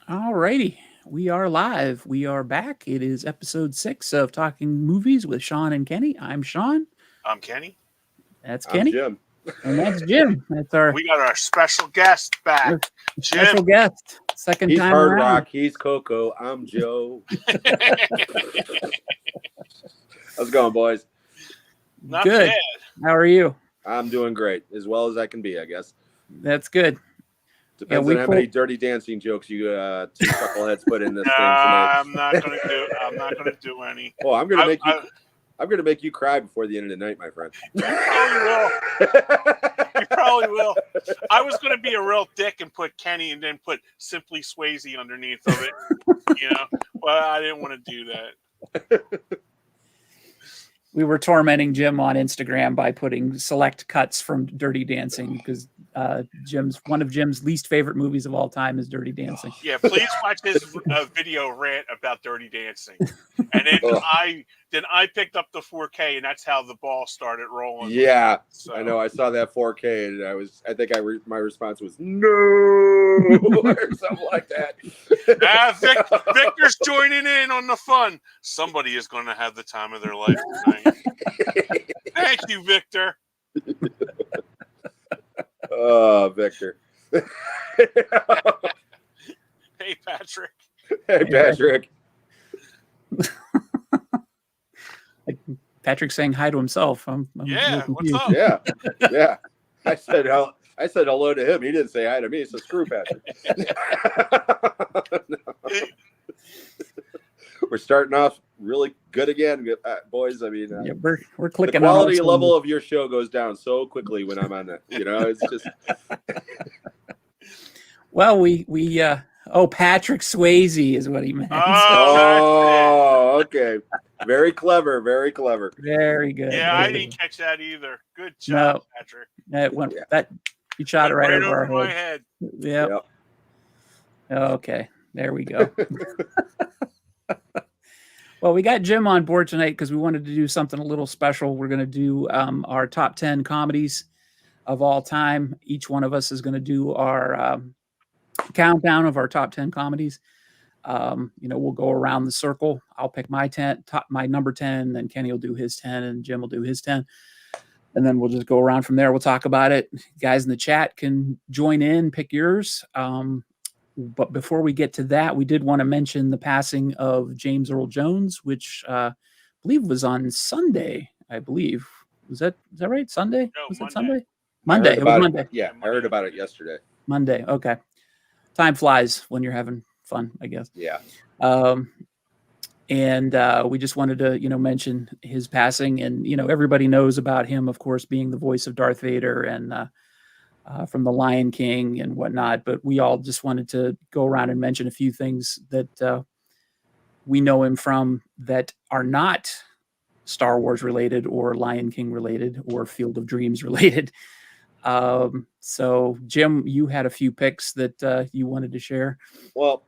All righty. We are live. We are back. It is episode 6 of Talking Movies with Sean and Kenny. I'm Sean. I'm Kenny. That's I'm Kenny. Jim. And that's Jim. That's our We got our special guest back. special Jim. guest. Second He's time Hard around. Rock. He's Coco. I'm Joe. How's it going, boys? Not Good. bad. How are you? I'm doing great, as well as I can be, I guess. That's good. Depends on how many dirty dancing jokes you two chuckleheads put in this thing tonight. I'm not gonna do any. Oh, I'm gonna make you cry before the end of the night, my friend. You probably will. I was gonna be a real dick and put Kenny and then put Simply Swayze underneath of it. But I didn't want to do that. We were tormenting Jim on Instagram by putting select cuts from Dirty Dancing because one of Jim's least favorite movies of all time is Dirty Dancing. Yeah, please watch this video rant about Dirty Dancing. And then I picked up the 4K, and that's how the ball started rolling. Yeah, so. I know. I saw that 4K, and my response was no, or something like that. Victor's joining in on the fun. Somebody is going to have the time of their life tonight. Thank you, Victor. Oh, Victor. Hey, Patrick. Hey, Patrick. Patrick's saying hi to himself. I'm what's up? Yeah. I said hello to him. He didn't say hi to me, so screw Patrick. No. We're starting off really good again, boys. I mean, we're clicking. The quality level of your show goes down so quickly when I'm on that. It's just. Well, Patrick Swayze is what he meant. Oh, okay. Very clever. Very clever. Very good. Yeah, I didn't catch that either. Good job, Patrick. You shot it right over my head. Yep. Okay. There we go. Well, we got Jim on board tonight because we wanted to do something a little special. We're going to do our top 10 comedies of all time. Each one of us is going to do our countdown of our top 10 comedies. We'll go around the circle. I'll pick my number 10, then Kenny will do his 10, and Jim will do his 10. And then we'll just go around from there. We'll talk about it. Guys in the chat can join in, pick yours. But before we get to that, we did want to mention the passing of James Earl Jones, which I believe was on Sunday. I believe is that right? Sunday? No, was Monday. it Sunday? Monday. It was Monday. Yeah, I heard about it yesterday. Monday. Okay. Time flies when you're having fun, I guess. Yeah. And we just wanted to, mention his passing, and everybody knows about him, of course, being the voice of Darth Vader and from The Lion King and whatnot. But we all just wanted to go around and mention a few things that we know him from that are not Star Wars related or Lion King related or Field of Dreams related. So Jim, you had a few picks that you wanted to share. Well,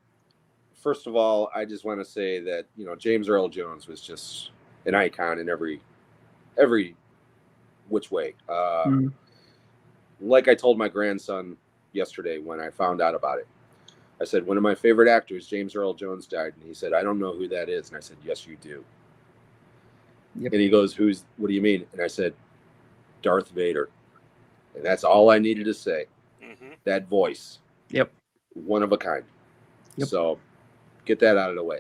first of all, I just want to say that, James Earl Jones was just an icon in every which way. Like I told my grandson yesterday when I found out about it, I said, one of my favorite actors, James Earl Jones, died. And he said, I don't know who that is. And I said, yes, you do. Yep. And he goes, what do you mean? And I said, Darth Vader. And that's all I needed to say. Mm-hmm. That voice. Yep. One of a kind. Yep. So get that out of the way.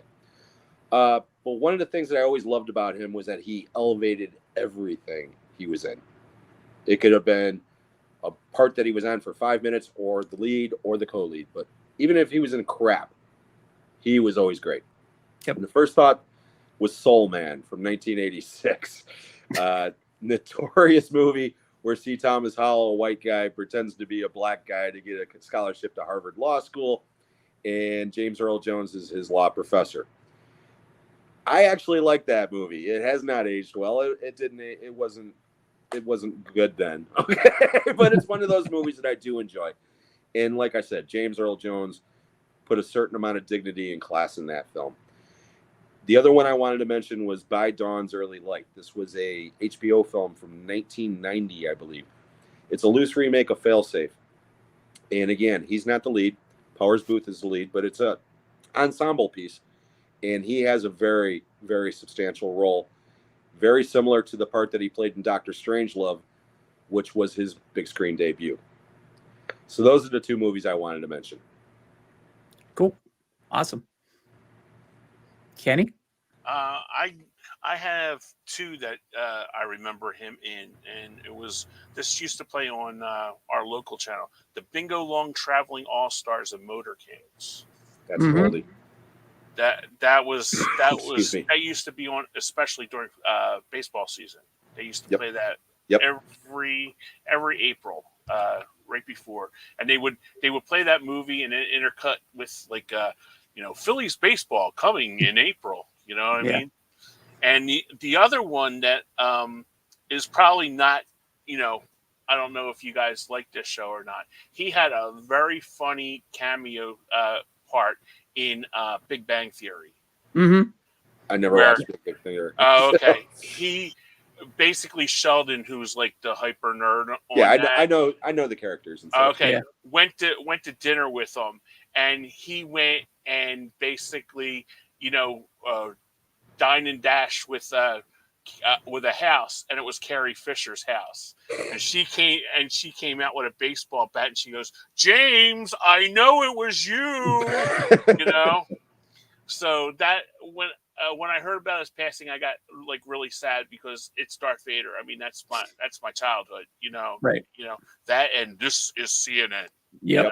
But one of the things that I always loved about him was that he elevated everything he was in. It could have been a part that he was on for 5 minutes or the lead or the co-lead. But even if he was in crap, he was always great. Yep. And the first thought was Soul Man from 1986. Notorious movie where C. Thomas Howell, a white guy, pretends to be a black guy to get a scholarship to Harvard Law School. And James Earl Jones is his law professor. I actually like that movie. It has not aged well. It wasn't good then. Okay. But it's one of those movies that I do enjoy. And like I said, James Earl Jones put a certain amount of dignity and class in that film. The other one I wanted to mention was By Dawn's Early Light. This was a HBO film from 1990, I believe. It's a loose remake of Failsafe. And again, he's not the lead. Powers Booth is the lead, but it's a ensemble piece, and he has a very, very substantial role, very similar to the part that he played in Doctor Strangelove, which was his big screen debut. So those are the two movies I wanted to mention. Cool. Awesome. Kenny? I have two that I remember him in, and this used to play on our local channel, the Bingo Long Traveling All Stars of Motor Kings. That's Goldie. That used to be on, especially during baseball season. They used to play that every April, right before, and they would play that movie and then intercut with like Phillies baseball coming in April. You know what I mean? And the other one that is probably not, I don't know if you guys like this show or not. He had a very funny cameo part in Big Bang Theory. Mm-hmm. I never watched Big Bang Theory. Oh, okay. He basically Sheldon, who's like the hyper nerd. I know the characters. And stuff. Okay, went to dinner with him, and he went and basically, dine and dash with a house, and it was Carrie Fisher's house, and she came out with a baseball bat, and she goes, "James, I know it was you," So that when I heard about his passing, I got like really sad because it's Darth Vader. I mean, that's my childhood, Right. That, and this is CNN. Yep.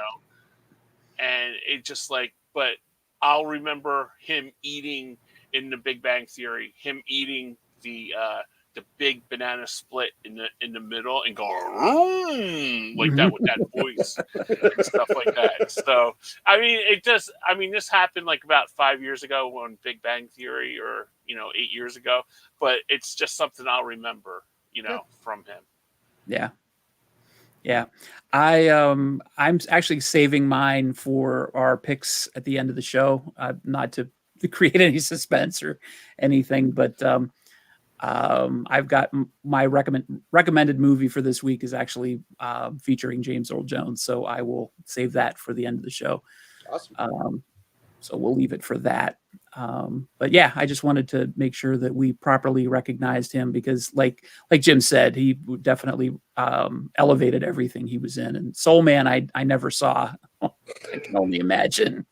And it just like, but I'll remember him eating in the Big Bang Theory, him eating the big banana split in the middle and going like that with that voice and stuff like that. So this happened like about 5 years ago on Big Bang Theory, or 8 years ago, but it's just something I'll remember from him. Yeah. I'm actually saving mine for our picks at the end of the show, not to create any suspense or anything, but I've got my recommended movie for this week is actually featuring James Earl Jones, so I will save that for the end of the show. Awesome. So we'll leave it for that. But yeah, I just wanted to make sure that we properly recognized him because, like Jim said, he definitely elevated everything he was in. And Soul Man, I never saw. I can only imagine.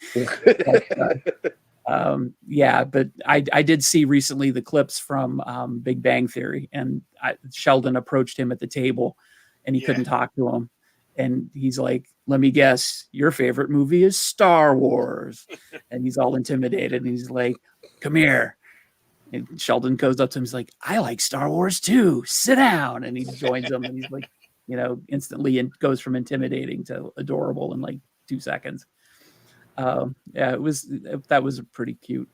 But I did see recently the clips from Big Bang Theory, and Sheldon approached him at the table, and he couldn't talk to him. And he's like, "Let me guess, your favorite movie is Star Wars." And he's all intimidated. And he's like, "Come here." And Sheldon goes up to him. He's like, "I like Star Wars too. Sit down." And he joins him. And he's like, instantly and goes from intimidating to adorable in like 2 seconds. That was pretty cute.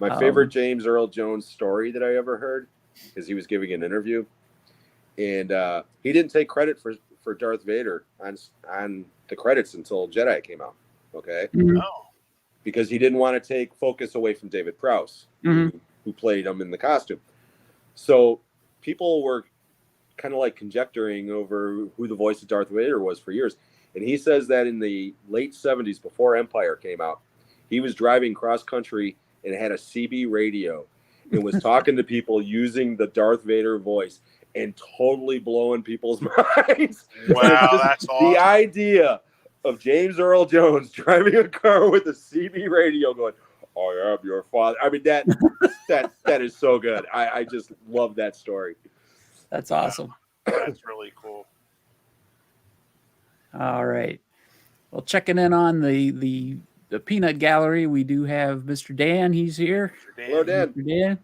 My favorite James Earl Jones story that I ever heard, because he was giving an interview, and he didn't take credit for Darth Vader on the credits until Jedi came out. Okay. Mm-hmm. Because he didn't want to take focus away from David Prowse, who played him in the costume. So people were kind of like conjecturing over who the voice of Darth Vader was for years. And he says that in the late 70s, before Empire came out, he was driving cross country and had a CB radio and was talking to people using the Darth Vader voice and totally blowing people's minds. Wow, that's awesome. The idea of James Earl Jones driving a car with a CB radio going, "I am your father." I mean, that is so good. I just love that story. That's awesome. That's really cool. All right. Well, checking in on the peanut gallery, we do have Mr. Dan. He's here. Hello, Dan. Mr.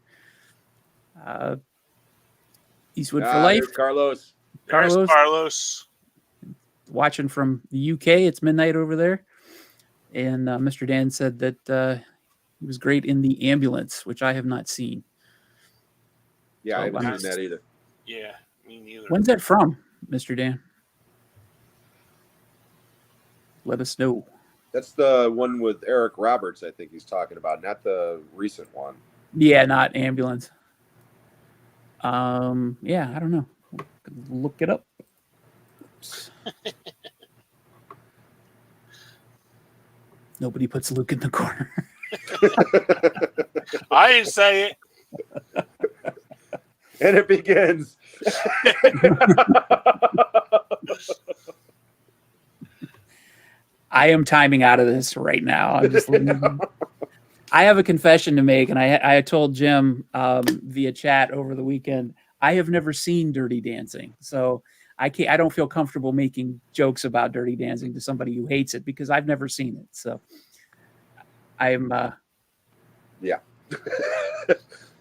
Dan. Eastwood for life. Carlos. There's Carlos. Watching from the UK. It's midnight over there. And Mr. Dan said that he was great in The Ambulance, which I have not seen. Yeah, I haven't seen that either. Yeah, me neither. When's that from, Mr. Dan? Let us know. That's the one with Eric Roberts, I think he's talking about, not the recent one. Yeah, not Ambulance. Yeah, I don't know. Look it up. Nobody puts Luke in the corner. I didn't say it. And it begins. I am timing out of this right now. I'm just leaving. I have a confession to make, and I told Jim via chat over the weekend. I have never seen Dirty Dancing, so I don't feel comfortable making jokes about Dirty Dancing to somebody who hates it because I've never seen it. So I'm yeah.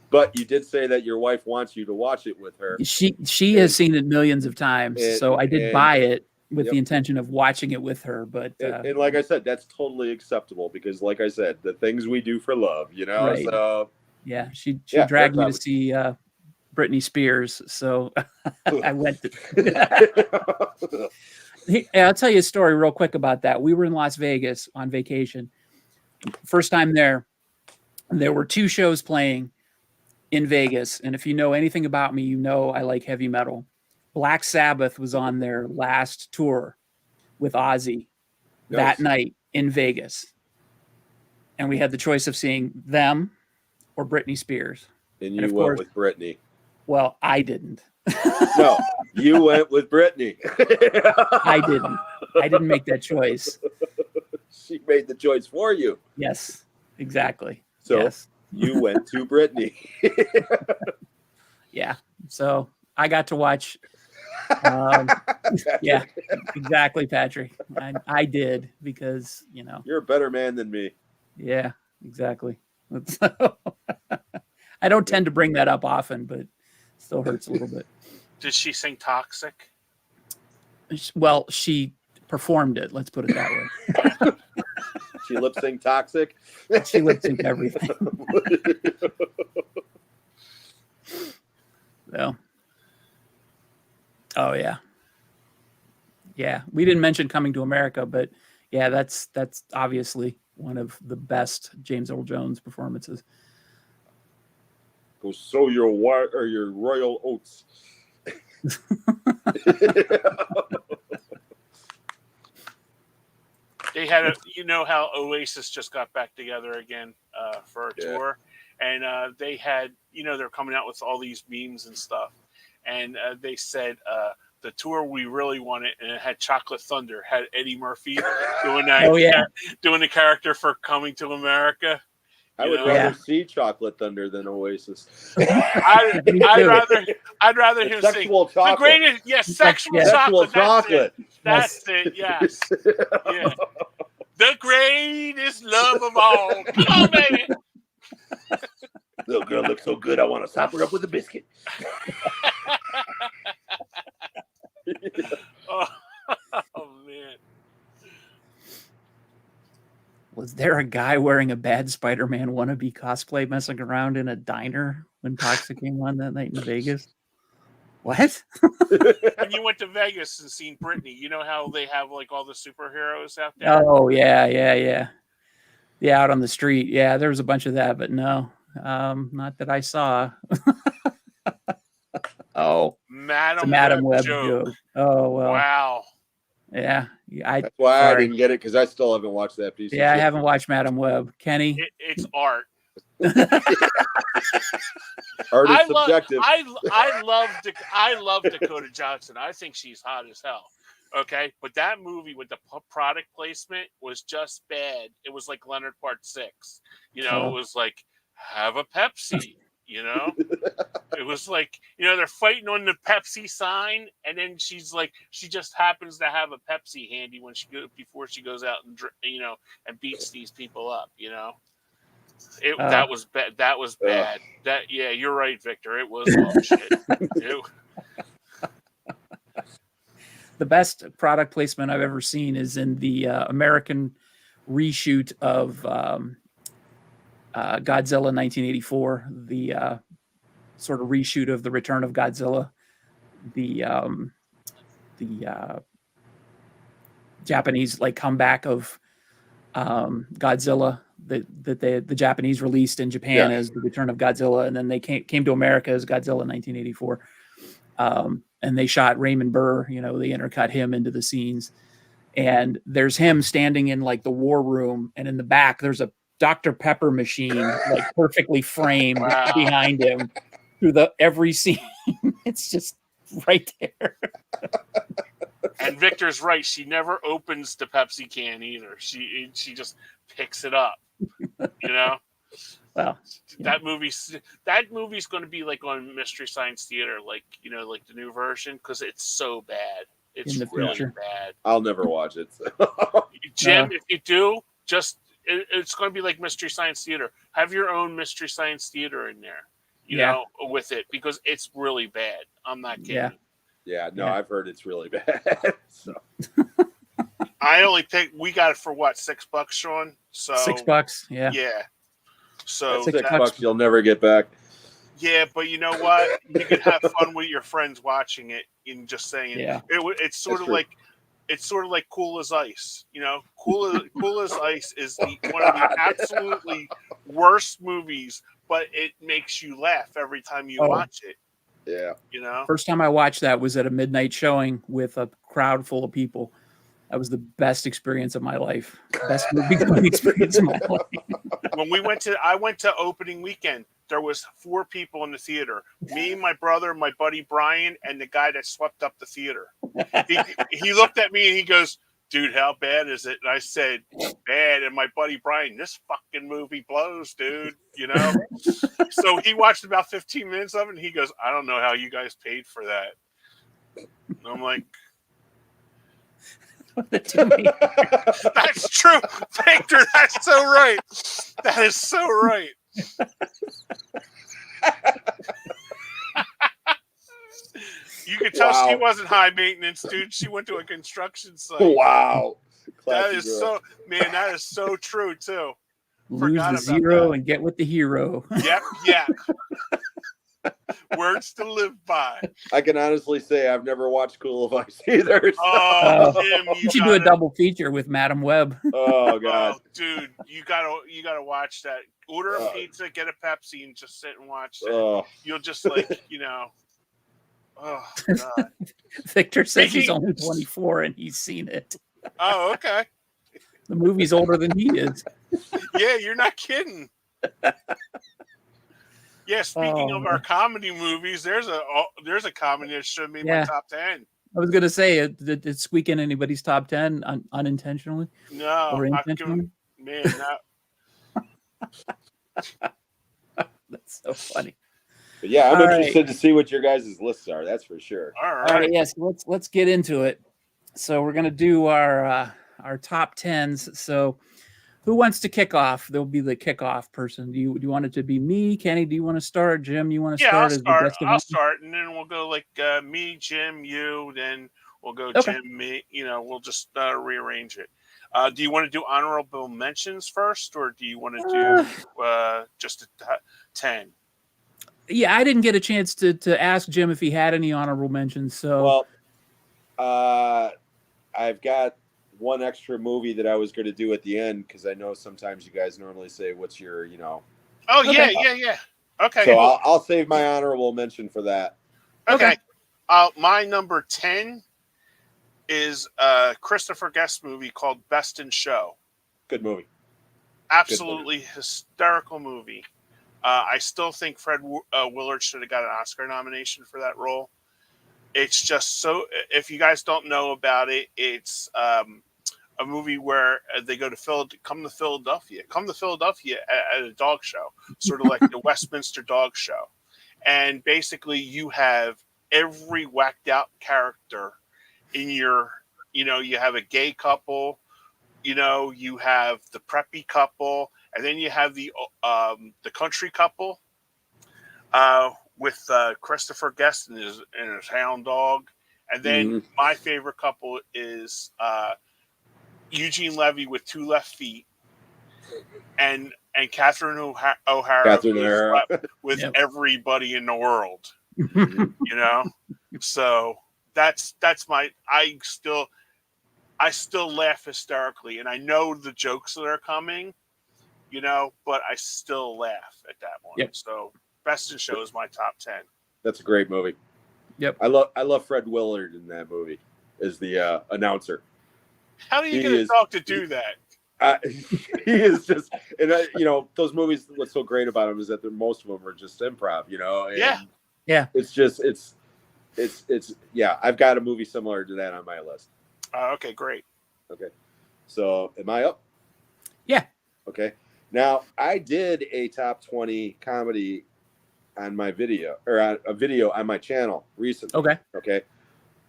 But you did say that your wife wants you to watch it with her. She has seen it millions of times, so I did buy it with the intention of watching it with her. But and like I said, that's totally acceptable because, like I said, the things we do for love, you know. Right. So yeah, she dragged me to see Britney Spears, so I went. I'll tell you a story real quick about that. We were in Las Vegas on vacation. First time there. There were 2 shows playing in Vegas, and if you know anything about me, you know I like heavy metal. Black Sabbath was on their last tour with Ozzy that night in Vegas, and we had the choice of seeing them or Britney Spears. And you went with Britney. Well, I didn't. No, you went with Britney. I didn't make that choice. She made the choice for you. Yes, exactly. So yes. You went to Britney. Yeah. So I got to watch. Yeah, exactly, Patrick. I did because, you know. You're a better man than me. Yeah, exactly. I don't tend to bring that up often, but it still hurts a little bit. Did she sing Toxic? Well, she performed it. Let's put it that way. She lip synced Toxic. She lip synced everything. So, oh yeah, we didn't mention Coming to America, but yeah, that's obviously one of the best James Earl Jones performances. Go sow your royal oats. They had you know how Oasis just got back together again for a tour, and they had, you know, they're coming out with all these memes and stuff, and they said the tour we really wanted, and it had Chocolate Thunder, had Eddie Murphy doing that, doing the character for Coming to America. I would rather see Chocolate Thunder than Oasis. I'd rather him sing the greatest, sexual chocolate. That's it. Yes. Yeah. The greatest love of all. Come on, baby. Little girl looks so good, I want to sop her up with a biscuit. Oh man. Was there a guy wearing a bad Spider-Man wannabe cosplay messing around in a diner when Toxic came on that night in Vegas? What? When you went to Vegas and seen Britney, you know how they have like all the superheroes out there? Oh, yeah. Yeah, out on the street. Yeah, there was a bunch of that, but no, not that I saw. Oh, Madam Web joke. Oh, well. Wow. Yeah. That's why I didn't get it, because I still haven't watched that piece. Yeah, I haven't watched Madam Web. Kenny? It's art. Art is subjective. I love Dakota Johnson. I think she's hot as hell. Okay, but that movie with the product placement was just bad. It was like Leonard Part 6. You know, it was like, have a Pepsi. You know, it was like, you know, they're fighting on the Pepsi sign, and then she's like, she just happens to have a Pepsi handy when before she goes out and, you know, and beats these people up. You know, that was bad. That was bad. You're right, Victor. It was all shit. The best product placement I've ever seen is in the American reshoot of Godzilla 1984, the sort of reshoot of the Return of Godzilla, the Japanese like comeback of Godzilla that the Japanese released in Japan as the Return of Godzilla, and then they came to America as Godzilla 1984, and they shot Raymond Burr. You know, they intercut him into the scenes, and there's him standing in like the war room, and in the back there's a Dr. Pepper machine, like perfectly framed Wow. behind him through every scene. It's just right there. And Victor's right. She never opens the Pepsi can either. She just picks it up. Well, that movie's going to be like on Mystery Science Theater, like like the new version, because it's so bad. It's really bad. I'll never watch it. So. Jim, if you do, it's going to be like Mystery Science Theater. Have your own Mystery Science Theater in there, you know, with it, because it's really bad. I'm not kidding. Yeah, no, I've heard it's really bad. So. We got it for what, $6, Sean? So $6, yeah. So that's $6 you'll never get back. Yeah, but you know what? You can have fun with your friends watching it and just saying it's sort of like Cool as Ice. Cool as Ice is one of the absolutely worst movies, but it makes you laugh every time you watch it. Yeah. First time I watched that was at a midnight showing with a crowd full of people. That was the best experience of my life. Best movie going experience of my life. When I went to opening weekend, there was 4 people in the theater. Me, my brother, my buddy Brian, and the guy that swept up the theater. He looked at me and he goes, "Dude, how bad is it?" And I said, "Bad." And my buddy Brian, "This fucking movie blows, dude." So he watched about 15 minutes of it and he goes, "I don't know how you guys paid for that." And I'm like, that's true, Victor. That's so right. That is so right. You could tell she wasn't high maintenance, dude. She went to a construction site. Wow. That is so true too. Lose the zero and get with the hero. Yep. Words to live by. I can honestly say I've never watched Cool as Ice either. So. Oh, Jim, you should do a double feature with Madam Web. Oh God, dude, you gotta watch that. Order a pizza, get a Pepsi, and just sit and watch it. You'll just Oh God. Victor says he's only 24 and he's seen it. Oh, okay. The movie's older than he is. Yeah, you're not kidding. Yeah, speaking of our comedy movies, there's a comedy that should have made my top 10. I was gonna say, did it squeak in anybody's top 10 unintentionally? No, or intentionally? Man, that's so funny. But yeah, I'm interested to see what your guys' lists are. That's for sure. All right. Yes, let's get into it. So we're gonna do our top 10s. So who wants to kick off? There'll be the kickoff person. Do you want it to be me, Kenny? Do you want to start? Jim, you want to start? I'll start, and then we'll go like me, Jim, you. Then we'll go Jim, me. We'll just rearrange it. Do you want to do honorable mentions first, or do you want to do just 10? Yeah, I didn't get a chance to ask Jim if he had any honorable mentions. So, I've got one extra movie that I was going to do at the end because I know sometimes you guys normally say, "What's your, Oh yeah. Okay. So cool. I'll save my honorable mention for that. Okay. My number 10 is a Christopher Guest movie called Best in Show. Good movie. Absolutely hysterical movie. I still think Fred Willard should have got an Oscar nomination for that role. It's just so. If you guys don't know about it, it's a movie where they go to come to Philadelphia at a dog show, sort of like the Westminster Dog Show, and basically you have every whacked out character in your. You have a gay couple, you have the preppy couple, and then you have the country couple. With Christopher Guest and his hound dog. And then my favorite couple is Eugene Levy with 2 left feet and Catherine O'Hara with everybody in the world. So that's my I still laugh hysterically, and I know the jokes that are coming, but I still laugh at that one. Yep. So Best in Show is my top 10. That's a great movie. Yep. I love Fred Willard in that movie as the announcer. How do you get a dog to do that? He is just, and those movies. What's so great about them is that most of them are just improv. And yeah. It's just it's yeah. I've got a movie similar to that on my list. Okay, great. Okay, so am I up? Yeah. Okay. Now I did a top 20 comedy on my video, or a video on my channel recently. Okay. Okay.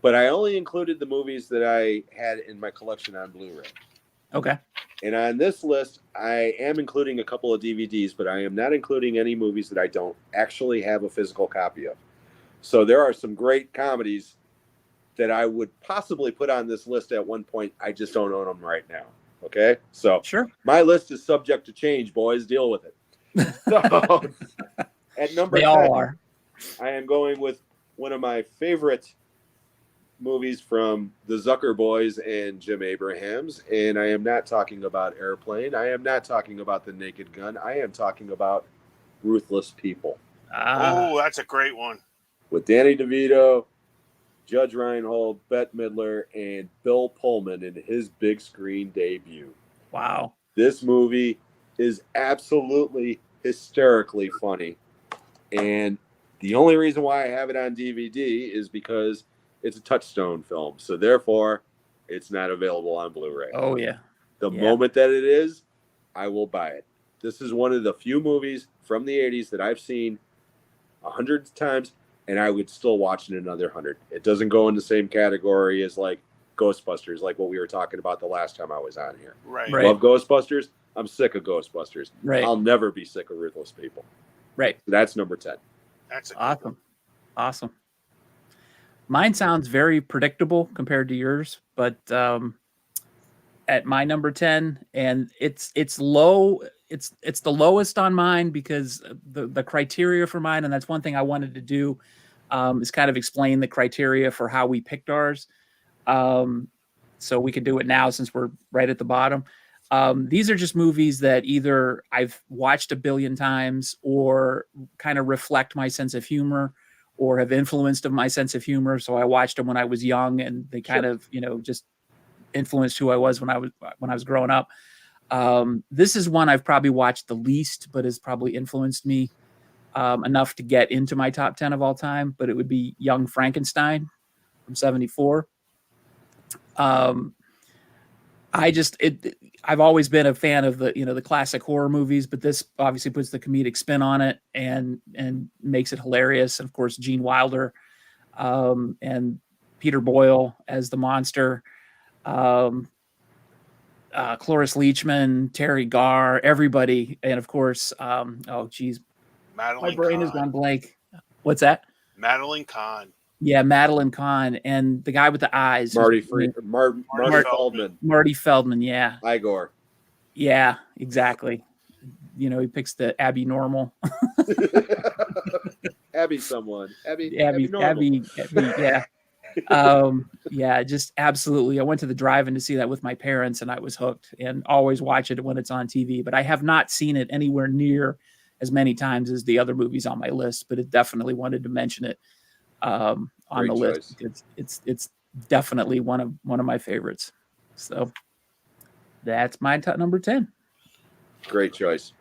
But I only included the movies that I had in my collection on Blu-ray. Okay. And on this list, I am including a couple of DVDs, but I am not including any movies that I don't actually have a physical copy of. So there are some great comedies that I would possibly put on this list at one point. I just don't own them right now. Okay? So sure. My list is subject to change, boys. Deal with it. So at number 10, all are. I am going with one of my favorite movies from the Zucker Boys and Jim Abrahams, and I am not talking about Airplane. I am not talking about The Naked Gun. I am talking about Ruthless People. Oh, that's a great one. With Danny DeVito, Judge Reinhold, Bette Midler, and Bill Pullman in his big screen debut. Wow. This movie is absolutely hysterically funny. And the only reason why I have it on DVD is because it's a Touchstone film. So therefore, it's not available on Blu-ray. Oh, yeah. The moment that it is, I will buy it. This is one of the few movies from the 80s that I've seen 100 times, and I would still watch it another 100. It doesn't go in the same category as like Ghostbusters, like what we were talking about the last time I was on here. Right. Love Ghostbusters. I'm sick of Ghostbusters. Right. I'll never be sick of Ruthless People. Right. So that's number 10. That's awesome. Mine sounds very predictable compared to yours, but at my number 10, and it's low. It's the lowest on mine because the criteria for mine, and that's one thing I wanted to do, is kind of explain the criteria for how we picked ours. So we can do it now since we're right at the bottom. These are just movies that either I've watched a billion times or kind of reflect my sense of humor or have influenced my sense of humor. So I watched them when I was young and they kind of, just influenced who I was when I was growing up. This is one I've probably watched the least, but has probably influenced me enough to get into my top 10 of all time, but it would be Young Frankenstein from 1974. I've always been a fan of the classic horror movies, but this obviously puts the comedic spin on it and makes it hilarious. And of course, Gene Wilder, and Peter Boyle as the monster, Cloris Leachman, Terry Garr, everybody. And of course, my brain has gone blank. What's that? Madeline Kahn. Yeah, Madeline Kahn and the guy with the eyes. Marty Feldman. Marty Feldman, yeah. Igor. Yeah, exactly. He picks the Abby Normal. Abby someone. Abby, yeah. Yeah, just absolutely. I went to the drive-in to see that with my parents and I was hooked and always watch it when it's on TV, but I have not seen it anywhere near as many times as the other movies on my list, but it definitely wanted to mention it on Great the choice. list. It's definitely one of my favorites. So that's my number 10. Great choice.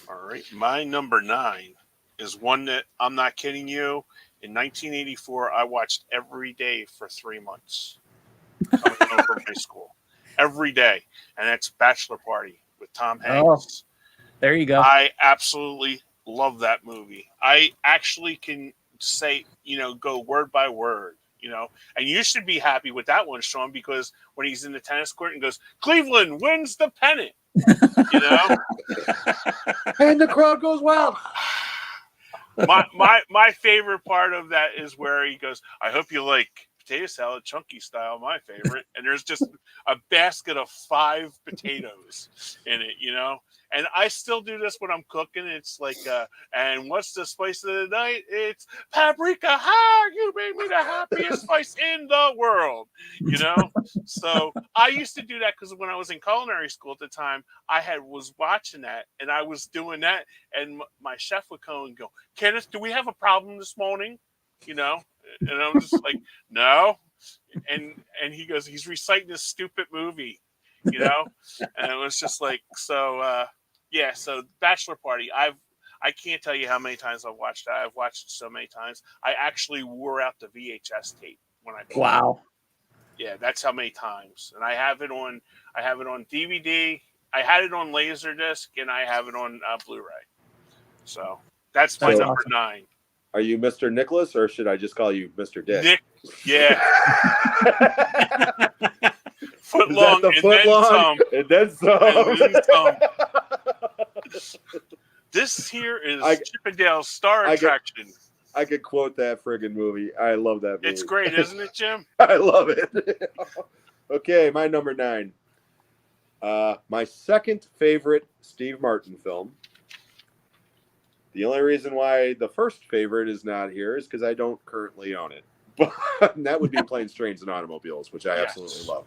All right. My number 9 is one that I'm not kidding you. In 1984, I watched every day for 3 months coming home from high school. Every day. And that's Bachelor Party with Tom Hanks. There you go. I absolutely love that movie. I actually can say, go word by word, and you should be happy with that one, Sean, because when he's in the tennis court and goes, Cleveland wins the pennant, and the crowd goes wild. My favorite part of that is where he goes, I hope you like potato salad, chunky style, my favorite. And there's just a basket of 5 potatoes in it, And I still do this when I'm cooking. It's like, and what's the spice of the night? It's paprika. Ha! You made me the happiest spice in the world, So I used to do that because when I was in culinary school at the time, was watching that and I was doing that. And my chef would come and go, Kenneth, do we have a problem this morning? And I'm just like, no. And he goes, he's reciting this stupid movie. you know? And it was just like, so, yeah, so Bachelor Party, I can't tell you how many times I've watched that. I've watched it so many times. I actually wore out the VHS tape when I bought Wow. it. Yeah, that's how many times. And I have it on DVD. I had it on Laserdisc, and I have it on Blu-ray. So that's my number awesome. 9. Are you Mr. Nicholas, or should I just call you Mr. Dick? Nick, yeah. Foot Is long, that the and foot then long? some. And then some. And then some. This here is Chippendale's star attraction. I could quote that friggin' movie. I love that movie. It's great, isn't it, Jim? I love it. Okay, my number 9. My second favorite Steve Martin film. The only reason why the first favorite is not here is because I don't currently own it. But that would be Planes, Trains, and Automobiles, which I absolutely love.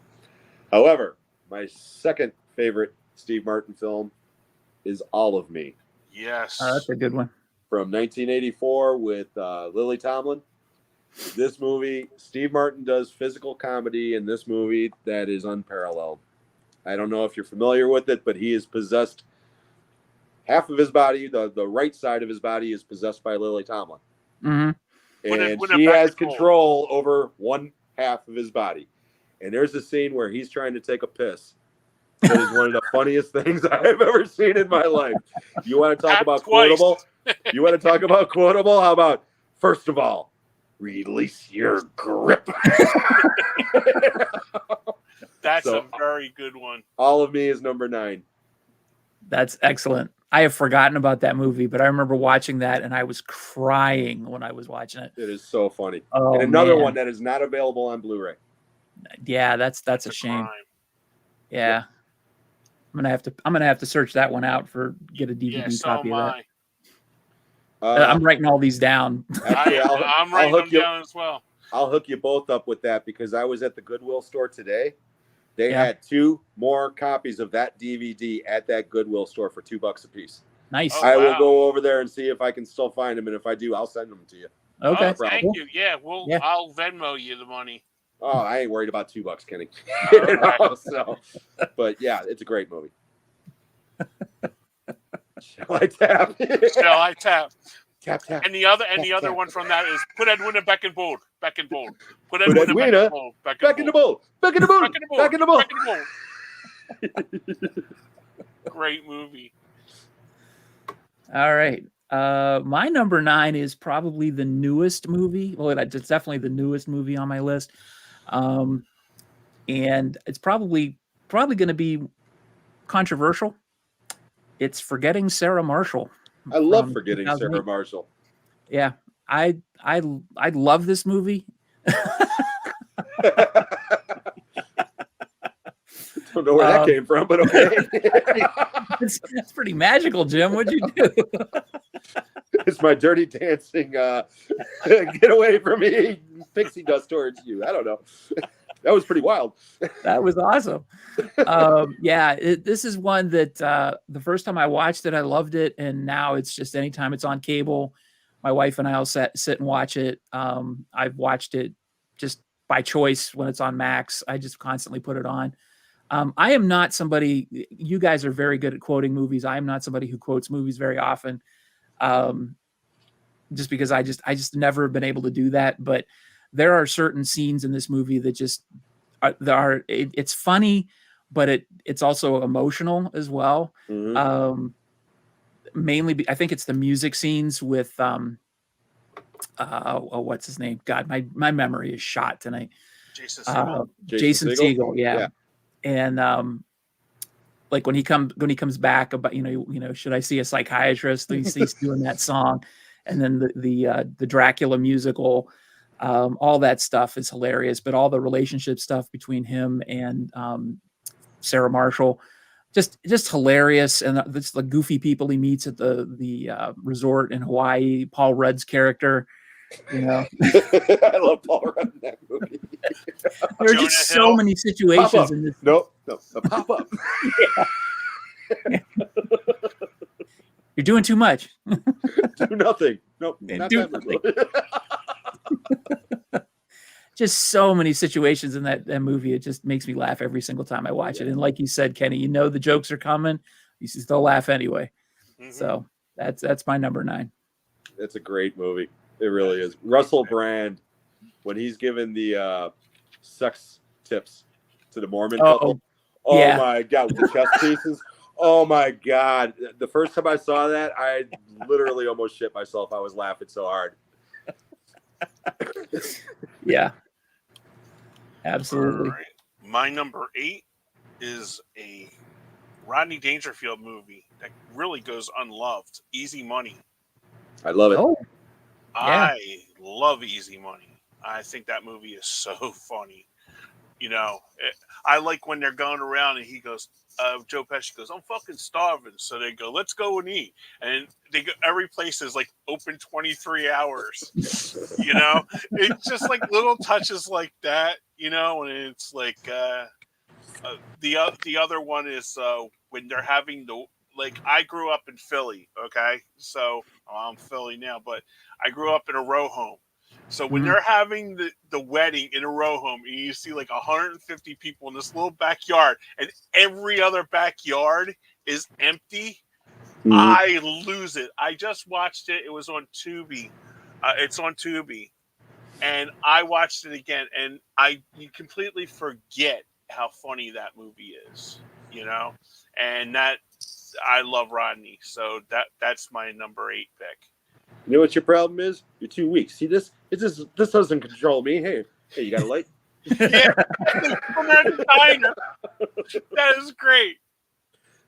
However, my second favorite Steve Martin film is All of Me. Yes. That's a good one. From 1984 with Lily Tomlin. This movie, Steve Martin does physical comedy in this movie that is unparalleled. I don't know if you're familiar with it, but he is possessed. Half of his body, the right side of his body, is possessed by Lily Tomlin. Mm-hmm. And she has control over one half of his body. And there's a scene where he's trying to take a piss. That is one of the funniest things I've ever seen in my life. You want to talk about quotable? You want to talk about quotable? How about, first of all, release your grip. That's a very good one. All of Me is number 9. That's excellent. I have forgotten about that movie, but I remember watching that and I was crying when I was watching it. It is so funny. Oh, and another man. one that is not available on Blu-ray. Yeah, that's a shame. Crime. Yeah. I'm gonna have to search that one out get a DVD copy of that. I'm writing all these down. Actually, I'm writing them down as well. I'll hook you both up with that because I was at the Goodwill store today. They had 2 more copies of that DVD at that Goodwill store for $2 a piece. Nice. Oh, I will go over there and see if I can still find them, and if I do, I'll send them to you. Okay. Oh, thank you. Yeah, I'll Venmo you the money. Oh, I ain't worried about $2, Kenny. Right. But yeah, it's a great movie. Shall I tap? Shall I tap? Tap, tap. And the other one from that is put Edwina back in bold. Put Edwina back in bold. Back in the bowl. Back in the bowl. Back in the bowl. Great movie. All right. My number 9 is probably the newest movie. Well, it's definitely the newest movie on my list. And it's probably going to be controversial. It's Forgetting Sarah Marshall. I love Forgetting Sarah Marshall. Yeah, I love this movie. Don't know where that came from, but okay. It's pretty magical, Jim. What'd you do? It's my dirty dancing. Get away from me, pixie dust towards you. I don't know. That was pretty wild. That was awesome. Yeah, this is one that the first time I watched it, I loved it, and now it's just anytime it's on cable, my wife and I will sit and watch it. I've watched it just by choice when it's on Max. I just constantly put it on. I am not somebody. You guys are very good at quoting movies. I am not somebody who quotes movies very often, just because I just never been able to do that. But there are certain scenes in this movie that just it's funny, but it's also emotional as well. Mm-hmm. Mainly, I think it's the music scenes with what's his name? God, my memory is shot tonight. Jason Segel. Jason Segel, yeah. And like when he comes back about should I see a psychiatrist? He's doing that song, and then the Dracula musical. All that stuff is hilarious, but all the relationship stuff between him and Sarah Marshall, just hilarious. And it's the goofy people he meets at the resort in Hawaii. Paul Rudd's character, I love Paul Rudd in that movie. There are just so many situations in this. Nope, pop up. You're doing too much. Do nothing. Nope, not do that nothing. just so many situations in that movie. It just makes me laugh every single time I watch it. And like you said, Kenny, you know the jokes are coming. You still laugh anyway. Mm-hmm. So that's my number 9. It's a great movie. It really is. Russell Brand, when he's given the sex tips to the Mormon couple. Oh my God, with the chess pieces. Oh my God. The first time I saw that, I literally almost shit myself. I was laughing so hard. Yeah. Absolutely. Right. My number 8 is a Rodney Dangerfield movie that really goes unloved. Easy Money. I love it. Oh, yeah. I love Easy Money. I think that movie is so funny. You know, I like when they're going around and he goes, Joe Pesci goes, I'm fucking starving. So they go, let's go and eat. And they go, every place is like open 23 hours. You know, it's just like little touches like that, you know, and it's like the other one is when they're having like I grew up in Philly, okay? So I'm Philly now, but I grew up in a row home. So when they're having the wedding in a row home and you see like 150 people in this little backyard and every other backyard is empty, I lose it. I just watched it. It was on Tubi. It's on Tubi. And I watched it again and you completely forget how funny that movie is, you know? And that I love Rodney. So that's my number 8 pick. You know what your problem is? You're too weak. See this? This doesn't control me. Hey, you got a light? Yeah, from at the diner. That is great.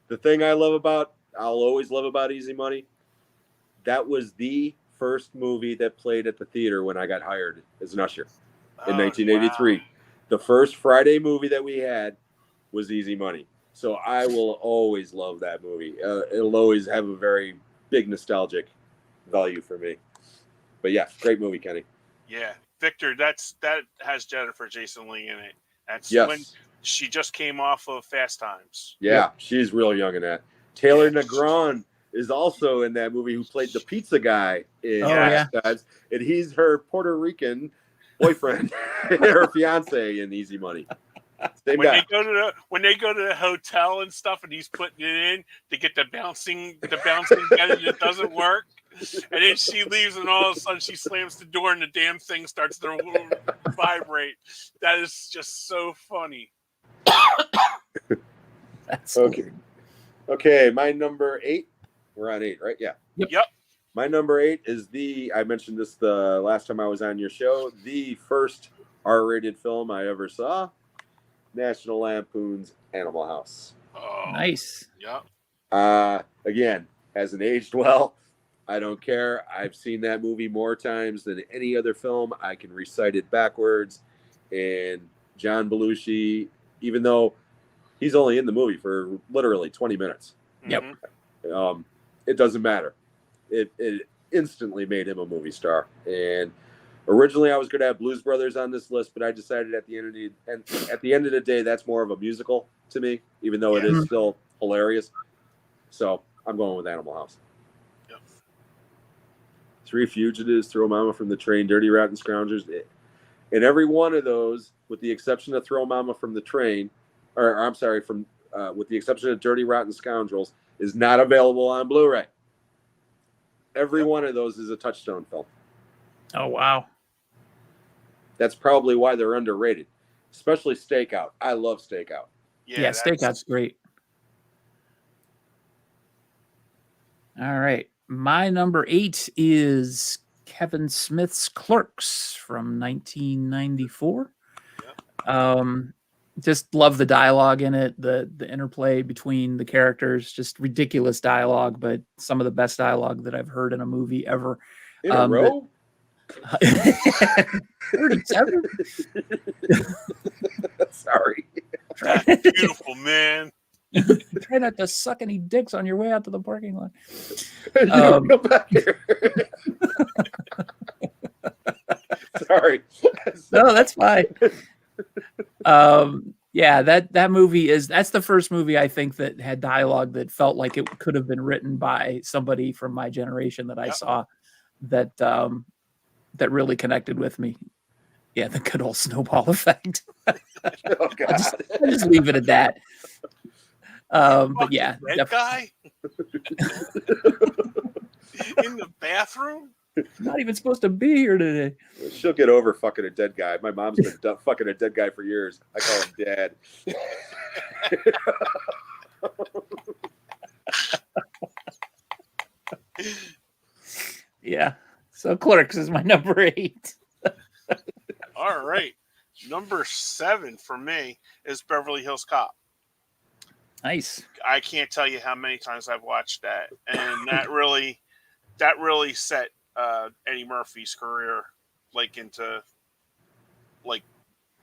The thing I'll always love about Easy Money, that was the first movie that played at the theater when I got hired as an usher in 1983. Wow. The first Friday movie that we had was Easy Money. So I will always love that movie. It'll always have a very big nostalgic value for me. But yeah, great movie, Kenny. Yeah, Victor, that has Jennifer Jason Leigh in it. That's when she just came off of Fast Times. Yeah, she's real young in that. Taylor Negron is also in that movie, who played the pizza guy in Fast Times, and he's her Puerto Rican boyfriend, her fiance in Easy Money. When they go to the hotel and stuff, and he's putting it in to get the bouncing gun, and it doesn't work. And then she leaves, and all of a sudden she slams the door, and the damn thing starts to vibrate. That is just so funny. That's okay. My number 8. We're on 8, right? Yeah. Yep. My number 8 is I mentioned this the last time I was on your show, the first R-rated film I ever saw, National Lampoon's Animal House. Oh, nice. Yeah. Again, hasn't aged well. I don't care. I've seen that movie more times than any other film. I can recite it backwards. And John Belushi, even though he's only in the movie for literally 20 minutes. Yep. It doesn't matter. It instantly made him a movie star. And originally I was going to have Blues Brothers on this list, but I decided at the end of the day, that's more of a musical to me, even though it is still hilarious. So I'm going with Animal House. Yep. 3 Fugitives, Throw Mama from the Train, Dirty Rotten Scoundrels. And every one of those, with the exception of Throw Mama from the Train, with the exception of Dirty Rotten Scoundrels, is not available on Blu-ray. Every one of those is a Touchstone film. Oh, wow. That's probably why they're underrated, especially Stakeout. I love Stakeout. Yeah, Stakeout's great. All right. My number 8 is Kevin Smith's Clerks from 1994. Yep. Just love the dialogue in it, the interplay between the characters, just ridiculous dialogue, but some of the best dialogue that I've heard in a movie ever. In a row? 37? Sorry. Beautiful, man. Try not to suck any dicks on your way out to the parking lot. Come back here. Sorry. No, that's fine. Yeah, that movie that's the first movie I think that had dialogue that felt like it could have been written by somebody from my generation that I saw that really connected with me. Yeah, the good old snowball effect. Oh, God. I'll just leave it at that. But yeah, Dead guy in the bathroom. not even supposed to be here today. She'll get over fucking a dead guy. My mom's been fucking a dead guy for years. I call him Dad. Yeah. So Clerks is my number 8. All right. Number 7 for me is Beverly Hills Cop. Nice. I can't tell you how many times I've watched that, and that really set Eddie Murphy's career like into like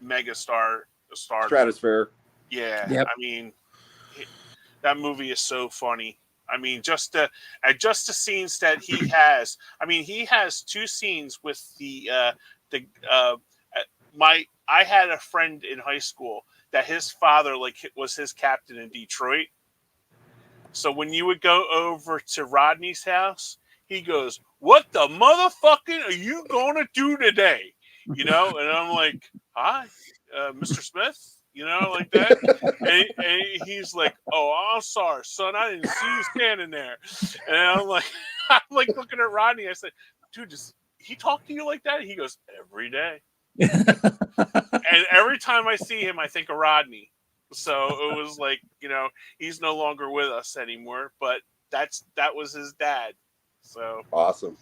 megastar Stratosphere. Yeah, Yep. I mean, that movie is so funny. I mean, just the scenes that he has. I mean, he has 2 scenes with I had a friend in high school that his father was his captain in Detroit. So when you would go over to Rodney's house, he goes, "What the motherfucking are you gonna do today?" You know, and I'm like, "Hi, Mr. Smith." You know, like that. And he's like, "Oh, I'm sorry, son. I didn't see you standing there." And I'm like looking at Rodney. I said, "Dude, does he talk to you like that?" And he goes, "Every day." And every time I see him, I think of Rodney. So it was like, he's no longer with us anymore, but that was his dad. So awesome.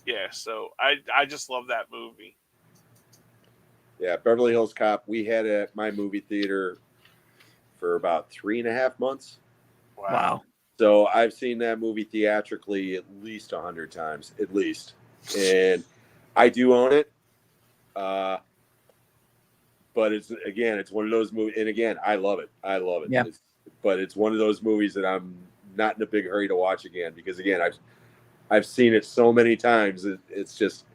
Yeah, so I just love that movie. Yeah, Beverly Hills Cop. We had it at my movie theater for about 3.5 months. Wow. So I've seen that movie theatrically at least 100 times, at least. And I do own it. But it's one of those movies. And again, I love it. Yeah. But it's one of those movies that I'm not in a big hurry to watch again, because again, I've seen it so many times. It's just,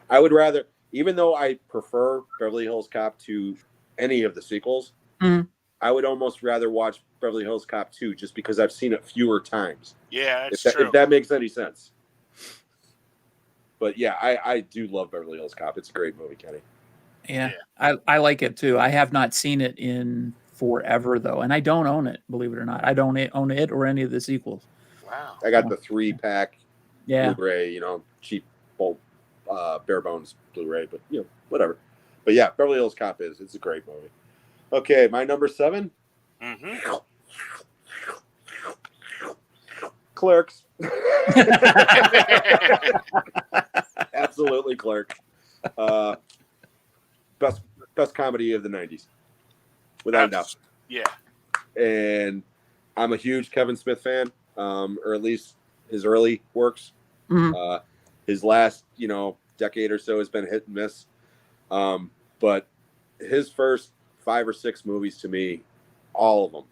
I would rather, even though I prefer Beverly Hills Cop to any of the sequels, I would almost rather watch Beverly Hills Cop 2 just because I've seen it fewer times. Yeah, that's true. If that makes any sense. But yeah, I do love Beverly Hills Cop. It's a great movie, Kenny. Yeah. I like it too. I have not seen it in forever though, and I don't own it, believe it or not. I don't own it or any of the sequels. Wow. I got the 3-pack Yeah. Blu-ray, cheap bulk bare bones Blu-ray, but whatever. But yeah, Beverly Hills Cop it's a great movie. Okay, my number 7. Clerks. Absolutely, Clerk. Best comedy of the 90s, without a doubt. Yeah. And I'm a huge Kevin Smith fan, or at least his early works. His last, decade or so has been hit and miss. But his first 5 or 6 movies, to me, all of them.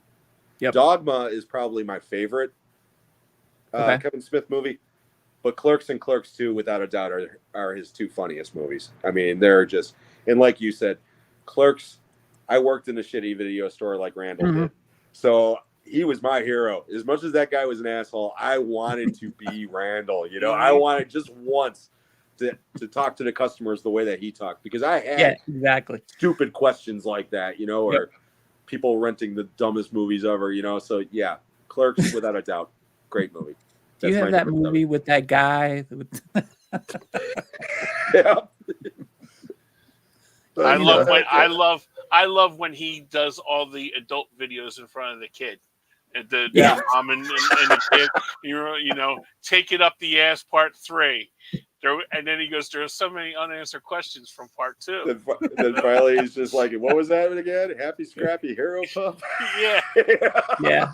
Yep. Dogma is probably my favorite Kevin Smith movie, but Clerks and Clerks 2, without a doubt, are his 2 funniest movies. I mean, they're just, and like you said, Clerks, I worked in a shitty video store like Randall did. So he was my hero. As much as that guy was an asshole, I wanted to be Randall. I wanted just once to talk to the customers the way that he talked, because I had exactly stupid questions like that, or people renting the dumbest movies ever, So yeah, Clerks, without a doubt, great movie. Do you have that movie 7. With that guy? Yeah. I love when he does all the adult videos in front of the kid, the mom and the kid. Take it up the ass, part 3. And then he goes, "There are so many unanswered questions from part 2." Then finally he's just like, "What was that again? Happy Scrappy Hero Pup?" Yeah.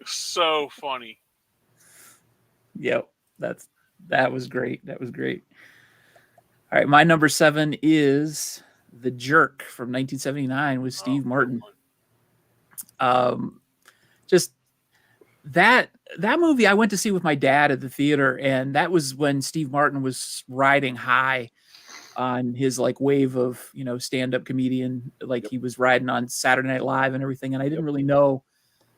So funny. Yep, that was great. That was great. All right, my number 7 is The Jerk from 1979 with Steve Martin. Just that movie I went to see with my dad at the theater, and that was when Steve Martin was riding high on his wave of stand-up comedian. He was riding on Saturday Night Live and everything, and I didn't really know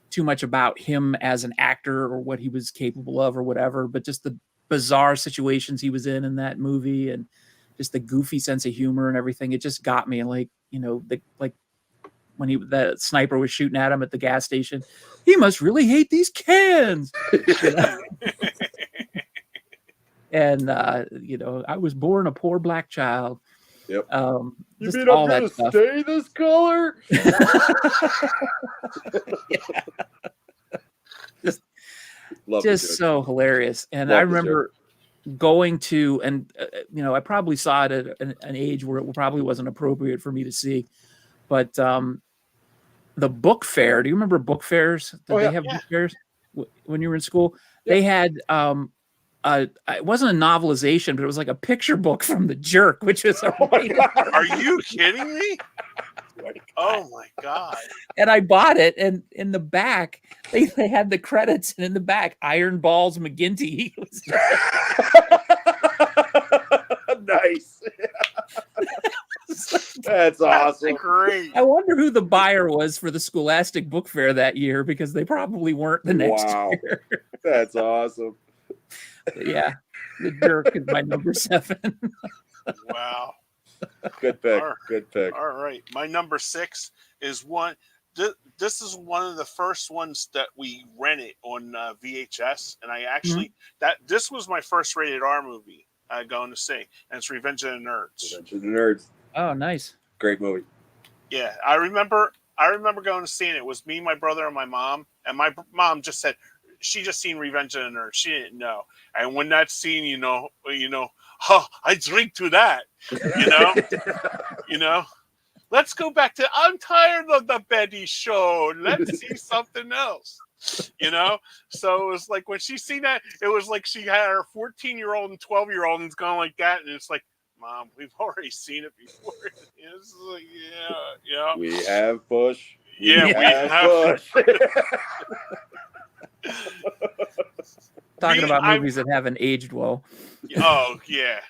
too much about him as an actor or what he was capable of or whatever, but just the bizarre situations he was in that movie, and just the goofy sense of humor and everything. It just got me. And like, when the sniper was shooting at him at the gas station, he must really hate these cans. And I was born a poor black child. Yep. You Just mean all I'm that gonna stuff. stay this color? Just so hilarious. And Love I remember going to, and I probably saw it at an age where it probably wasn't appropriate for me to see, but the book fair. Do you remember book fairs? Did they have book fairs when you were in school? Yeah. They had it wasn't a novelization, but it was like a picture book from The Jerk, which is Are you kidding me? Oh my God. And I bought it, and in the back they had the credits, and in the back, Iron Balls McGinty. Nice. That's awesome. That's great. I wonder who the buyer was for the Scholastic Book Fair that year, because they probably weren't the next year. That's awesome. Yeah, The Jerk is my number 7. Wow. Good pick. Good pick. All right. My number 6 is one. This is one of the first ones that we rented on VHS, and I actually this was my first rated R movie going to see, and it's Revenge of the Nerds. Revenge of the Nerds. Oh, nice. Great movie. Yeah, I remember going to see it. It was me, my brother, and my mom. And my mom just said she just seen Revenge of the Nerds. She didn't know. And when that scene, I drink to that. Let's go back to. I'm tired of the Betty show. Let's see something else. So it was like when she seen that, it was like she had her 14-year-old and 12-year-old, and it's going like that, and it's like, Mom, we've already seen it before. It's like, yeah. We have Bush. We have Bush. Talking about movies that haven't aged well. Oh yeah,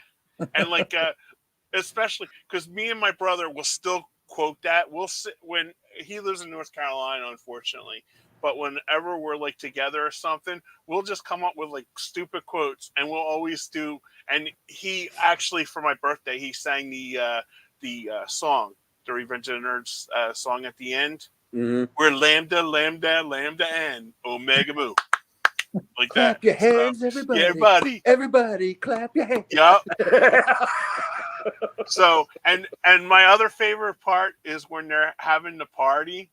and like especially because me and my brother will still quote that. We'll sit when he lives in North Carolina, unfortunately. But whenever we're like together or something, we'll just come up with like stupid quotes, and we'll always do. And he actually, for my birthday, he sang the song, the Revenge of the Nerds song at the end. Mm-hmm. We're lambda, lambda, lambda, and omega mu. Like clap that. Your hands, everybody. Yeah, everybody. Everybody, clap your hands. Yep. So, and my other favorite part is when they're having the party,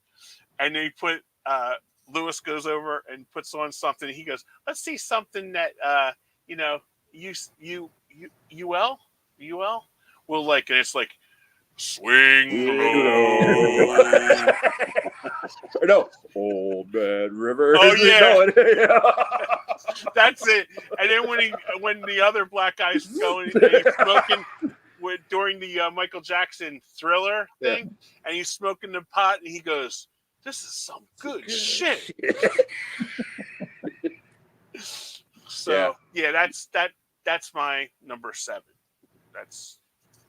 and they put Lewis goes over and puts on something. He goes, "Let's see something that you will like," and it's like, "Swing low." No, Old Man River. Oh yeah. That's it. And then when the other black guy's going and he's smoking during the Michael Jackson Thriller thing, and he's smoking the pot, and he goes, "This is some good shit." So that's my number 7.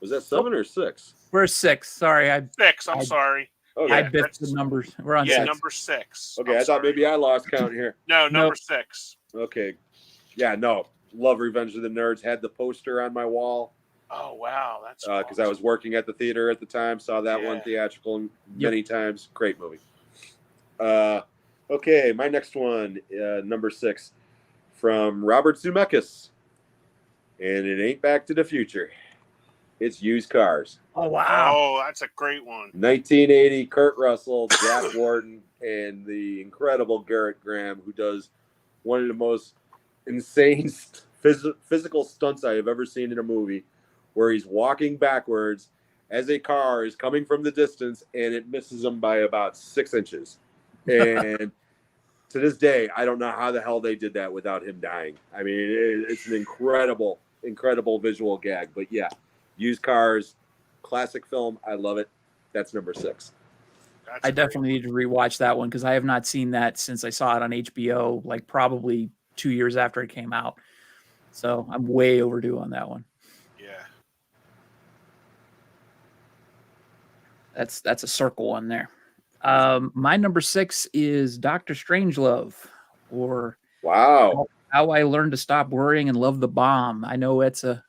Was that 7 or 6? We're 6. Sorry, 6. I'm sorry. Okay. I biffed the numbers. We're on 6. Number 6. Okay, I thought maybe I lost count here. No, number 6. Okay. Yeah, no. Love Revenge of the Nerds. Had the poster on my wall. Oh, wow. That's because I was working at the theater at the time. Saw that one theatrical many times. Great movie. Okay, my next one, number 6, from Robert Zemeckis. And it ain't Back to the Future. It's Used Cars. Oh, wow. Oh, that's a great one. 1980, Kurt Russell, Jack Warden, and the incredible Garrett Graham, who does one of the most insane physical stunts I have ever seen in a movie, where he's walking backwards as a car is coming from the distance, and it misses him by about 6 inches. And to this day, I don't know how the hell they did that without him dying. I mean, it's an incredible visual gag. But yeah, Used Cars, classic film. I love it. That's number 6. I definitely need to rewatch that one, because I have not seen that since I saw it on HBO, like probably 2 years after it came out. So I'm way overdue on that one. Yeah. That's a circle one there. My number 6 is Dr. Strangelove, or How I Learned to Stop Worrying and Love the Bomb. I know it's an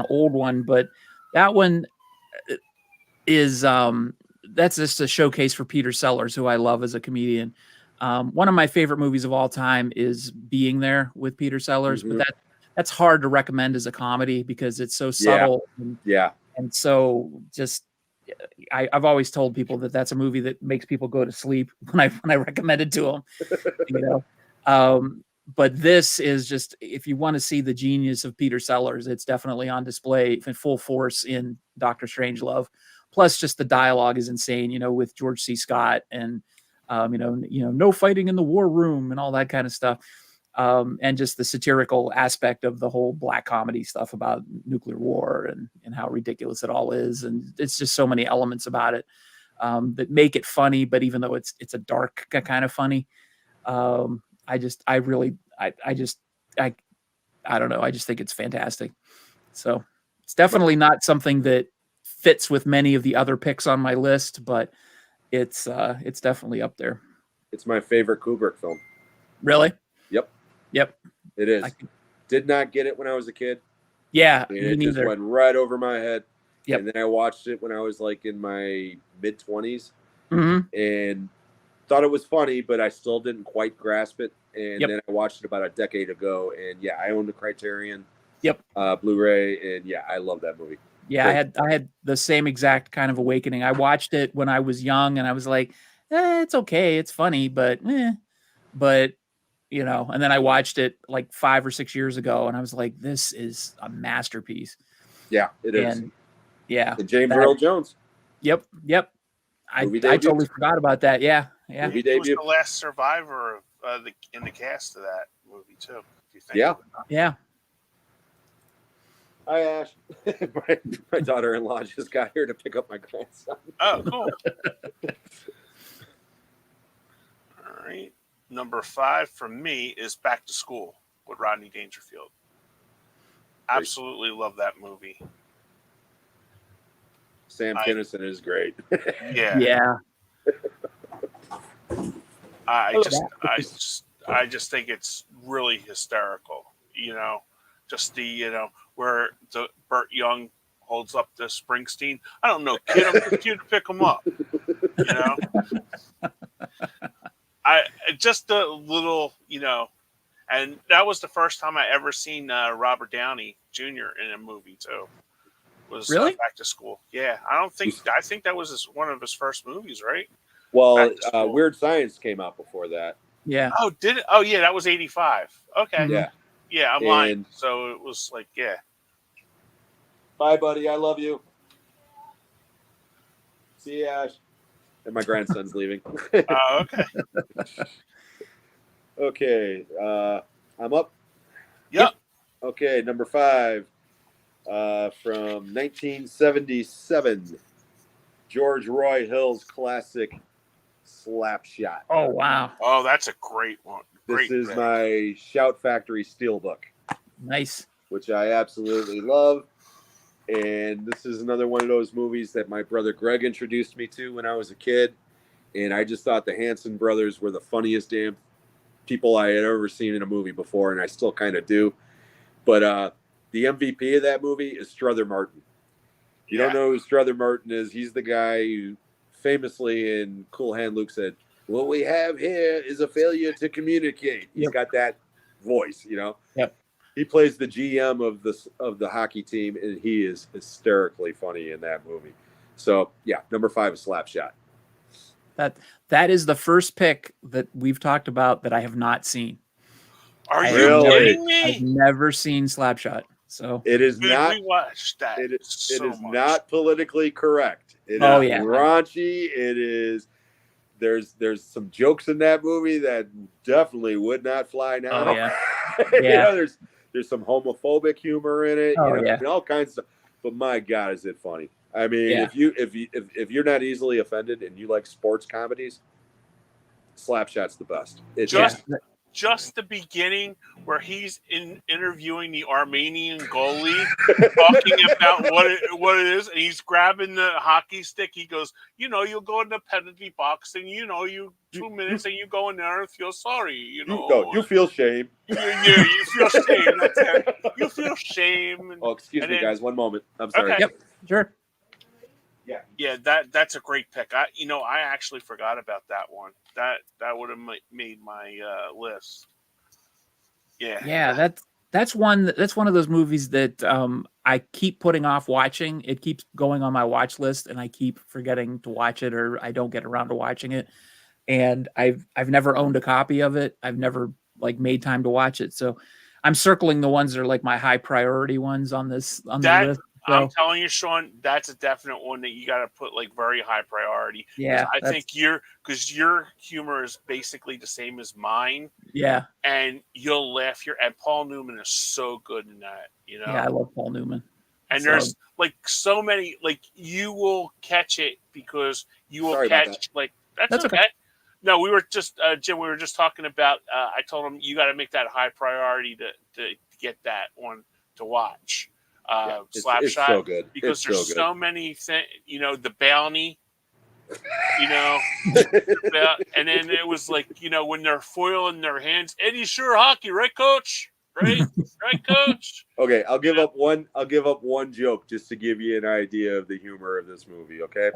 old one, but That one is that's just a showcase for Peter Sellers, who I love as a comedian. One of my favorite movies of all time is Being There with Peter Sellers, but that's hard to recommend as a comedy because it's so subtle. And so just I've always told people that that's a movie that makes people go to sleep when I recommend it to them, you know. But this is just, if you want to see the genius of Peter Sellers, it's definitely on display in full force in Dr. Strangelove. Plus, just the dialogue is insane, you know, with George C. Scott and no fighting in the war room and all that kind of stuff. And just the satirical aspect of the whole black comedy stuff about nuclear war and how ridiculous it all is. And it's just so many elements about it that make it funny. But even though it's a dark kind of funny, I don't know. I just think it's fantastic. So it's definitely not something that fits with many of the other picks on my list, but it's definitely up there. It's my favorite Kubrick film. Really? Yep. It is. Did not get it when I was a kid. Yeah. And it just went right over my head. Yep. And then I watched it when I was like in my mid-20s and thought it was funny, but I still didn't quite grasp it. And then I watched it about a decade ago. And I own the Criterion Blu-ray. And I love that movie. Yeah, I had the same exact kind of awakening. I watched it when I was young and I was like, it's okay. It's funny, but you know, and then I watched it like 5 or 6 years ago and I was like, this is a masterpiece. Yeah, it is. And and James Earl Jones. Yep. I totally forgot about that. Yeah. Movie he was debut. the last survivor of in the cast of that movie too. If you think yeah. Hi, Ash. my daughter-in-law just got here to pick up my grandson. Oh, cool. All right. Number 5 from me is Back to School with Rodney Dangerfield. Absolutely love that movie. Sam Kinison is great. Yeah. I just think it's really hysterical. You know, just the where the Burt Young holds up the Springsteen. I don't know, kid. I'm just here to pick him up. You know, I just a little, and that was the first time I ever seen Robert Downey Jr. in a movie too. Was really Back to School? Yeah, I think that was one of his first movies, right? Well, Weird Science came out before that. Yeah. Oh, did it? Oh, yeah, that was 85. Okay. Yeah. Yeah, I'm lying. So it was like, Bye, buddy. I love you. See you, Ash. And my grandson's leaving. Oh, okay. Okay. I'm up. Yep. Okay, number 5. From 1977, George Roy Hill's classic Slapshot. Oh, wow. Oh, that's a great one. This is my Shout Factory Steelbook. Nice. Which I absolutely love. And this is another one of those movies that my brother Greg introduced me to when I was a kid. And I just thought the Hanson brothers were the funniest damn people I had ever seen in a movie before, and I still kind of do. But the MVP of that movie is Strother Martin. You don't know who Strother Martin is. He's the guy who famously in Cool Hand Luke said, "What we have here is a failure to communicate." He's got that voice, Yep. He plays the GM of the hockey team, and he is hysterically funny in that movie. So, number 5 is Slapshot. That is the first pick that we've talked about that I have not seen. Are you kidding me? I've never seen Slapshot. So it is not. We watched that. It is not politically correct. It is raunchy. It is. There's some jokes in that movie that definitely would not fly now. Oh yeah. There's some homophobic humor in it. And all kinds of stuff. But my God, is it funny? I mean, if you're not easily offended and you like sports comedies, Slapshot's the best. just the beginning where he's interviewing the Armenian goalie, talking about what it is, and he's grabbing the hockey stick. He goes, you'll go in the penalty box, and you 2 minutes, and you go in there and feel sorry. You feel shame. Yeah, you feel shame. That's it. You feel shame. Oh, excuse me, guys. One moment. I'm sorry. Okay. Yep. Sure. Yeah, that's a great pick. I actually forgot about that one. That would have made my list. Yeah. That's one of those movies that I keep putting off watching. It keeps going on my watch list, and I keep forgetting to watch it, or I don't get around to watching it. And I've never owned a copy of it. I've never made time to watch it. So I'm circling the ones that are my high priority ones on the list. So, I'm telling you, Sean, that's a definite one that you got to put very high priority. Yeah, I think because your humor is basically the same as mine. Yeah, and you'll laugh. And Paul Newman is so good in that. Yeah, I love Paul Newman. And there's so many you will catch it because you will catch that's okay. No, we were just Jim. We were just talking about. I told him you got to make that high priority to get that one to watch. Slapshot. It's so good because there's so many things. The bounty. And then it was when they're foiling their hands. Eddie Sure hockey, right, Coach? Right, Coach. Okay, I'll give up one joke just to give you an idea of the humor of this movie. Okay.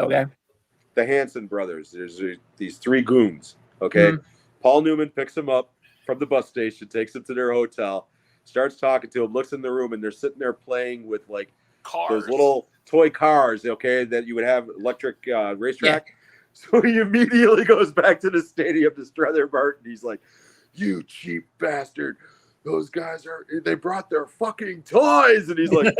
The Hanson brothers. There's these three goons. Okay. Mm-hmm. Paul Newman picks them up from the bus station, takes them to their hotel, starts talking to them, looks in the room, and they're sitting there playing with cars. Those little toy cars. Okay, that you would have electric racetrack. Yeah. So he immediately goes back to the stadium to Strother Martin. He's like, "You cheap bastard. Those guys they brought their fucking toys." And he's like,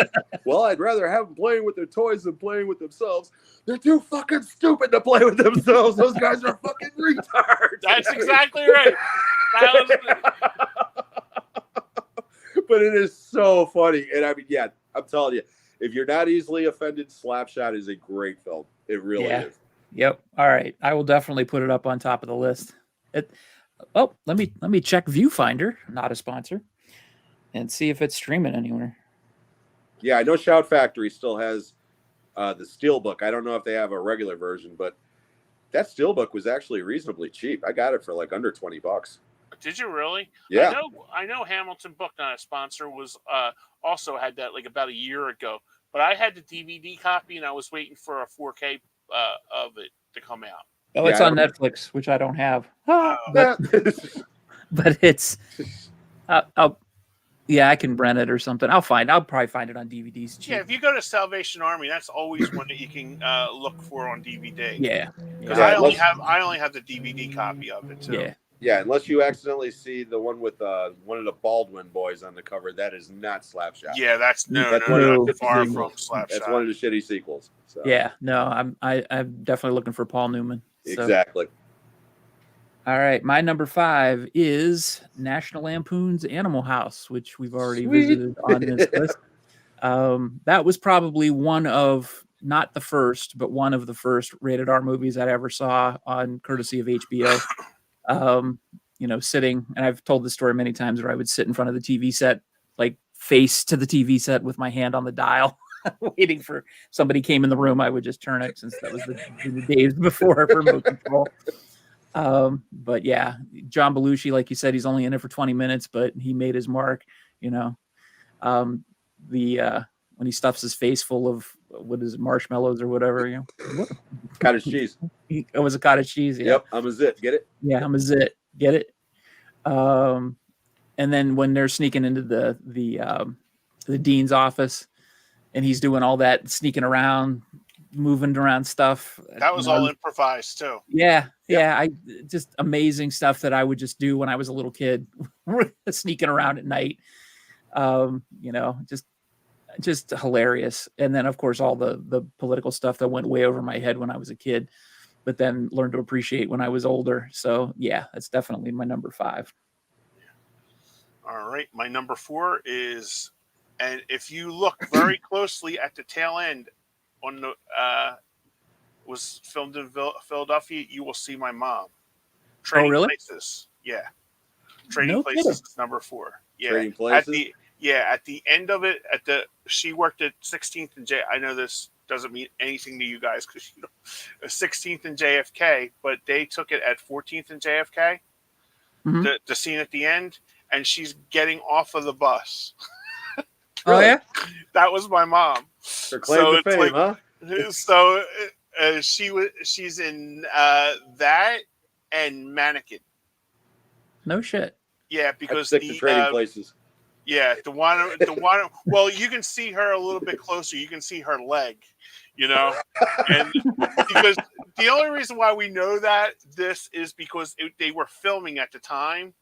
"Well, I'd rather have them playing with their toys than playing with themselves. They're too fucking stupid to play with themselves. Those guys are fucking retards." That's exactly right. But it is so funny. And I mean, yeah, I'm telling you, if you're not easily offended, Slapshot is a great film. It really is. Yep. All right. I will definitely put it up on top of the list. Let me check Viewfinder, not a sponsor, and see if it's streaming anywhere. Yeah, I know Shout Factory still has the Steelbook. I don't know if they have a regular version, but that Steelbook was actually reasonably cheap. I got it for under $20. Did you really? Yeah. I know Hamilton Book, not a sponsor, was also had that about a year ago. But I had the DVD copy, and I was waiting for a 4K of it to come out. Oh, it's on Netflix, which I don't have. But it's, I can rent it or something. I'll probably find it on DVDs cheap. Yeah, if you go to Salvation Army, that's always one that you can look for on DVD. Yeah, because I only have the DVD copy of it too. Yeah, unless you accidentally see the one with one of the Baldwin boys on the cover, that is not Slapshot. Yeah, that's far from Slapshot. That's one of the shitty sequels. So. Yeah, no, I'm definitely looking for Paul Newman. So. Exactly. All right, my number 5 is National Lampoon's Animal House, which we've already visited on this list. That was probably one of, not the first, but one of the first rated R movies I ever saw on courtesy of HBO. Sitting, and I've told this story many times, where I would sit in front of the TV set, face to the TV set with my hand on the dial, waiting for somebody came in the room. I would just turn it, since that was the days before remote control. But yeah, John Belushi, like you said, he's only in it for 20 minutes, but he made his mark. When he stuffs his face full of marshmallows or whatever, cottage cheese. It was a cottage cheese. Yeah. Yep, I'm a zit. Get it? Yeah, I'm a zit. Get it? And then when they're sneaking into the dean's office, and he's doing all that sneaking around, moving around stuff. That was all improvised too. Yeah. Just amazing stuff that I would just do when I was a little kid, sneaking around at night. Just hilarious. And then, of course, all the political stuff that went way over my head when I was a kid, but then learned to appreciate when I was older. So yeah, that's definitely my number 5. All right. My number 4 is, and if you look very closely at the tail end on the, was filmed in Philadelphia, you will see my mom. Oh, really? Places. Yeah. Trading No Places kidding. is number 4. Yeah. Trading Places. At the end of it, she worked at 16th and J. I know this doesn't mean anything to you guys because 16th and JFK, but they took it at 14th and JFK. Mm-hmm. The scene at the end, and she's getting off of the bus. Oh yeah, that was my mom. Her claim to fame, huh? So she's in that and Mannequin. no shit. Yeah, because the Trading Places. Yeah, the one. Well, you can see her a little bit closer. You can see her leg, and because the only reason why we know that this is because they were filming at the time,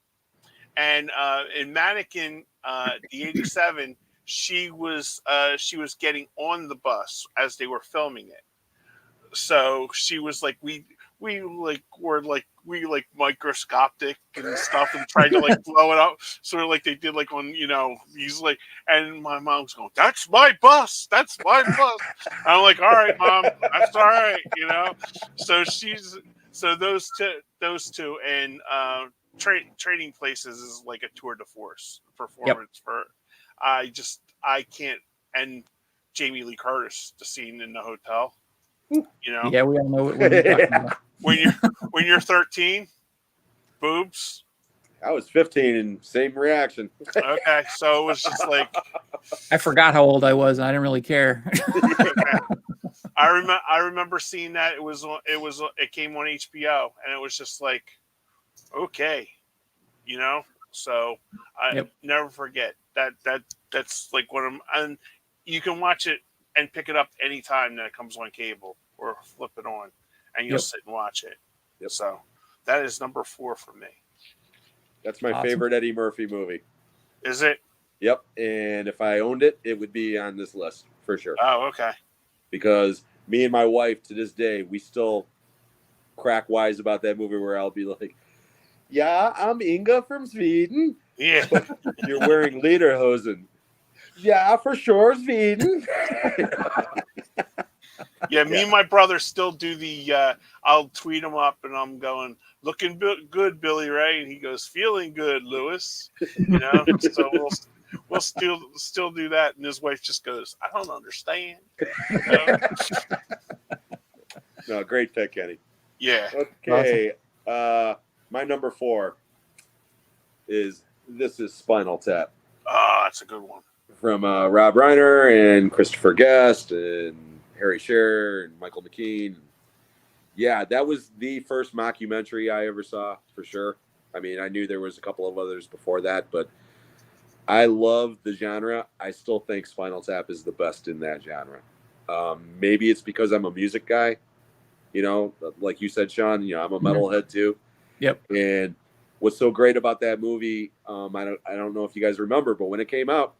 and in Mannequin, the '87, she was getting on the bus as they were filming it. So she was like, we microscopic and stuff and tried to blow it up, sort of like they did on these and my mom's going, that's my bus, I'm like, all right, Mom, that's all right, so so those two and Trading Places is like a tour de force performance for I can't. And Jamie Lee Curtis, the scene in the hotel. Yeah, we all know what you're talking about. When you're 13, boobs. I was 15 and same reaction. Okay, so it was just like I forgot how old I was. And I didn't really care. Okay. I remember seeing that it came on HBO and it was just like, okay, So I never forget that's like and you can watch it and pick it up anytime that it comes on cable or flip it on and you'll sit and watch it. Yep. So that is number 4 for me. That's my favorite Eddie Murphy movie. Is it? Yep. And if I owned it, it would be on this list for sure. Oh, okay. Because me and my wife to this day, we still crack wise about that movie where I'll be like, yeah, I'm Inga from Sweden. Yeah. You're wearing lederhosen. Yeah, for sure, Sweden. Yeah, me and my brother still do the. I'll tweet him up, and I'm going, looking good, Billy Ray, and he goes, feeling good, Lewis. So we'll still do that, and his wife just goes, I don't understand. No, great pick, Kenny. Yeah. Okay, my number 4 is Spinal Tap. Oh, that's a good one. From Rob Reiner and Christopher Guest and Harry Shearer and Michael McKean. Yeah, that was the first mockumentary I ever saw, for sure. I mean, I knew there was a couple of others before that, but I love the genre. I still think Spinal Tap is the best in that genre. Maybe it's because I'm a music guy, like you said, Sean, I'm a metalhead too. Yep. And what's so great about that movie, I don't know if you guys remember, but when it came out,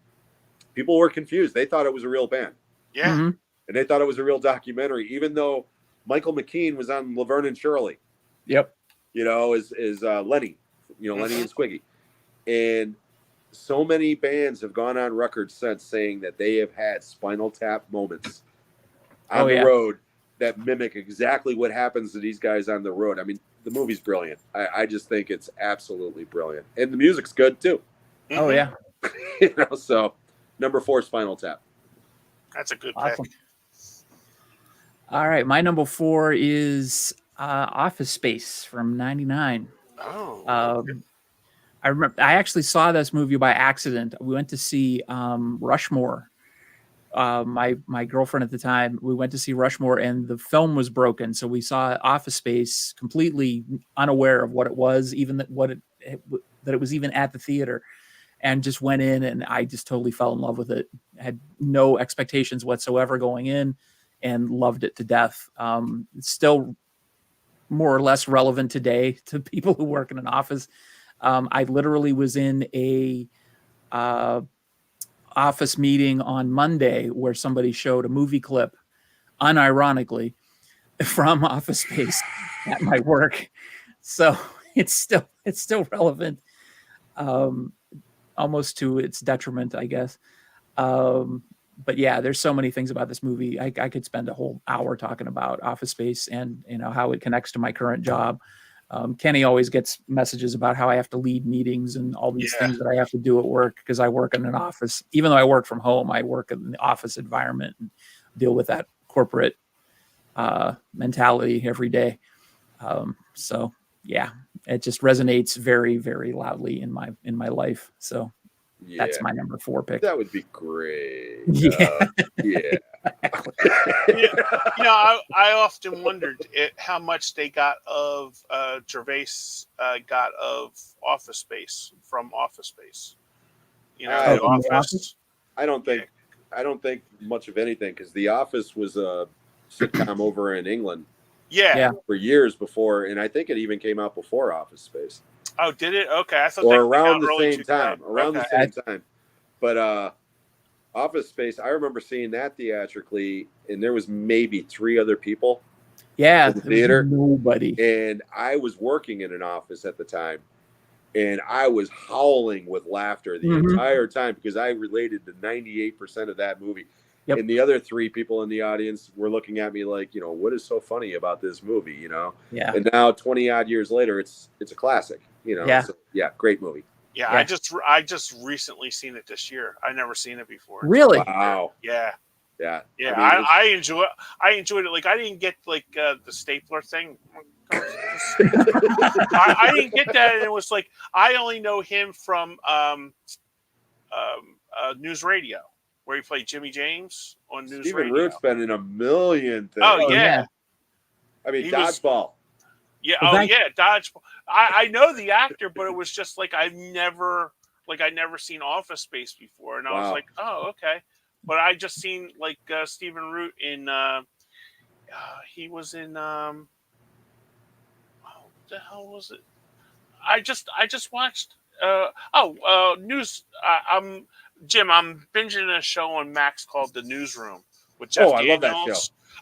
people were confused. They thought it was a real band. Yeah. Mm-hmm. And they thought it was a real documentary, even though Michael McKean was on Laverne and Shirley. Yep. As Lenny, Lenny and Squiggy. And so many bands have gone on record since saying that they have had Spinal Tap moments on the road that mimic exactly what happens to these guys on the road. I mean, the movie's brilliant. I just think it's absolutely brilliant. And the music's good, too. Oh, yeah. So number 4, Spinal Tap. That's a good Awesome. pick. All right, my number 4 is Office Space from '99. Oh. I remember I actually saw this movie by accident. We went to see Rushmore. My girlfriend at the time, we went to see Rushmore, and the film was broken, so we saw Office Space completely unaware of what it was, even that it was even at the theater. And just went in, and I just totally fell in love with it. Had no expectations whatsoever going in, and loved it to death. It's still more or less relevant today to people who work in an office. I literally was in a office meeting on Monday where somebody showed a movie clip, unironically, from Office Space at my work. So it's still relevant. Almost to its detriment, I guess. But yeah, there's so many things about this movie. I could spend a whole hour talking about Office Space and how it connects to my current job. Kenny always gets messages about how I have to lead meetings and all these things that I have to do at work because I work in an office. Even though I work from home, I work in the office environment and deal with that corporate mentality every day. So yeah, it just resonates very, very loudly in my life. So that's my number 4 pick. That would be great. Yeah. Yeah. I often wondered how much they got of Gervais got of Office Space from Office Space. The Office. I don't think much of anything because The Office was a sitcom over in England. Yeah. For years before, and I think it even came out before Office Space. Oh, did it? Okay, I thought. Or around the same time. The same time. But Office Space, I remember seeing that theatrically, and there was maybe 3 other people. Yeah, in the theater. Nobody. And I was working in an office at the time, and I was howling with laughter the entire time because I related to 98% of that movie. Yep. And the other 3 people in the audience were looking at me like, what is so funny about this movie, Yeah. And now 20 odd years later, it's a classic, Yeah. So, great movie. Yeah, I just recently seen it this year. I never seen it before. Really? Wow. Yeah. Yeah. I enjoyed it. Like I didn't get like the stapler thing. I didn't get that, and it was like I only know him from News Radio, where he played Jimmy James on News Stephen Radio. Root's been in a million things. Oh yeah. I mean, Dodgeball. Dodgeball. I know the actor, but it was just like I've never seen Office Space before, and I was like, oh, okay. But I just seen like Stephen Root in. He was in. What the hell was it? I just watched. News. Jim, I'm binging a show on Max called The Newsroom with Jeff Daniels. I love that show.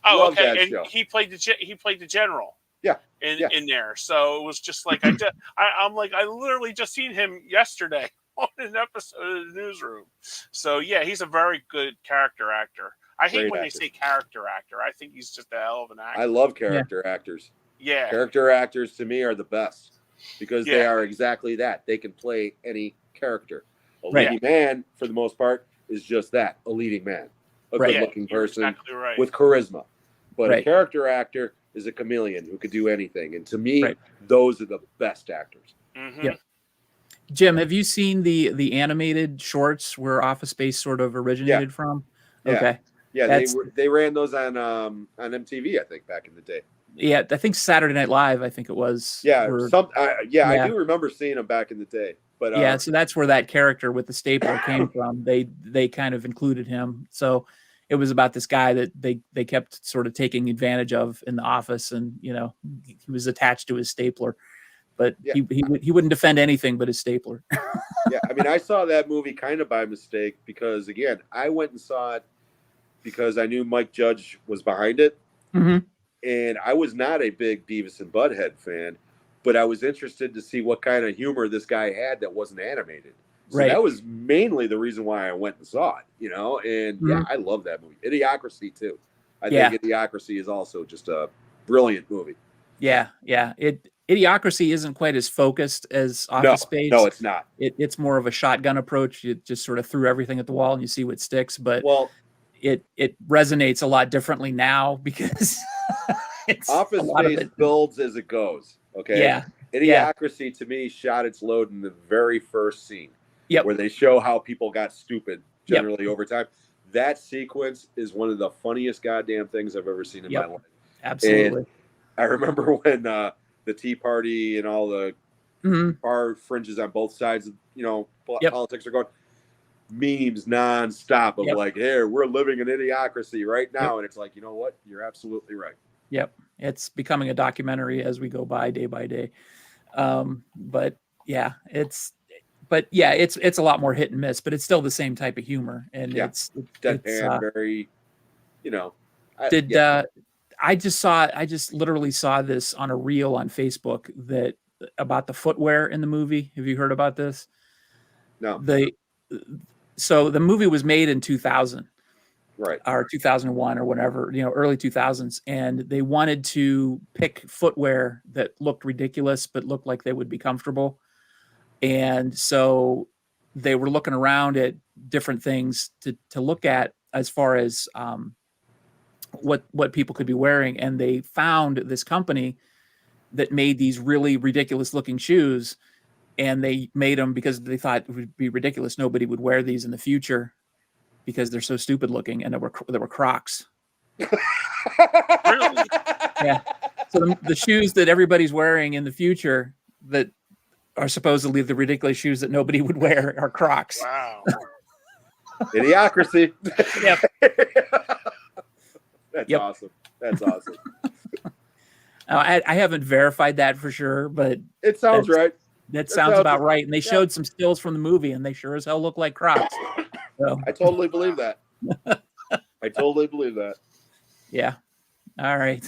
Oh, okay. And he played the general. Yeah. In there. So it was just like I'm like I literally just seen him yesterday on an episode of The Newsroom. So yeah, he's a very good character actor. I hate when they say character actor. I think he's just a hell of an actor. I love character actors. Yeah. Character actors to me are the best because they are exactly that. They can play any character. A leading man, for the most part, is just that, a leading man. A good-looking person with charisma. But a character actor is a chameleon who could do anything. And to me, those are the best actors. Mm-hmm. Yep. Jim, have you seen the animated shorts where Office Space sort of originated from? Yeah. Okay. Yeah, they ran those on MTV, I think, back in the day. Yeah, I think Saturday Night Live, I think it was. Yeah, I do remember seeing them back in the day. But so that's where that character with the stapler came from. They kind of included him. So it was about this guy that they kept sort of taking advantage of in the office, and he was attached to his stapler, but he wouldn't defend anything but his stapler. Yeah, I mean, I saw that movie kind of by mistake because again, I went and saw it because I knew Mike Judge was behind it, and I was not a big Beavis and Butthead fan, but I was interested to see what kind of humor this guy had that wasn't animated. So that was mainly the reason why I went and saw it, and I love that movie. Idiocracy too. I think Idiocracy is also just a brilliant movie. Yeah. Idiocracy isn't quite as focused as Office Space. No, it's not. It's more of a shotgun approach. You just sort of threw everything at the wall and you see what sticks. But it resonates a lot differently now because Office Space builds as it goes. Okay. Yeah. Idiocracy to me shot its load in the very first scene. Yep. Where they show how people got stupid generally over time. That sequence is one of the funniest goddamn things I've ever seen in my life. Absolutely. And I remember when the Tea Party and all the bar fringes on both sides of politics are going, memes nonstop of like, hey, we're living in idiocracy right now. And it's like, you know what? You're absolutely right. Yep. It's becoming a documentary as we go by day by day. But it's a lot more hit and miss, but it's still the same type of humor. And it's deadpan, very, I just literally saw this on a reel on Facebook about the footwear in the movie. Have you heard about this? No. So the movie was made in 2000. right, or 2001 or whatever, early 2000s, and they wanted to pick footwear that looked ridiculous but looked like they would be comfortable. And so they were looking around at different things to look at as far as what people could be wearing, and they found this company that made these really ridiculous looking shoes, and they made them because they thought it would be ridiculous. Nobody would wear these in the future because they're so stupid looking, and there were Crocs. Really? Yeah. So the shoes that everybody's wearing in the future that are supposedly the ridiculous shoes that nobody would wear are Crocs. Wow. Idiocracy. Yep. That's awesome. That's awesome. I haven't verified that for sure, but it sounds right. That sounds about right. And they showed some stills from the movie, and they sure as hell look like Crocs. So. I totally believe that. I totally believe that. Yeah. All right.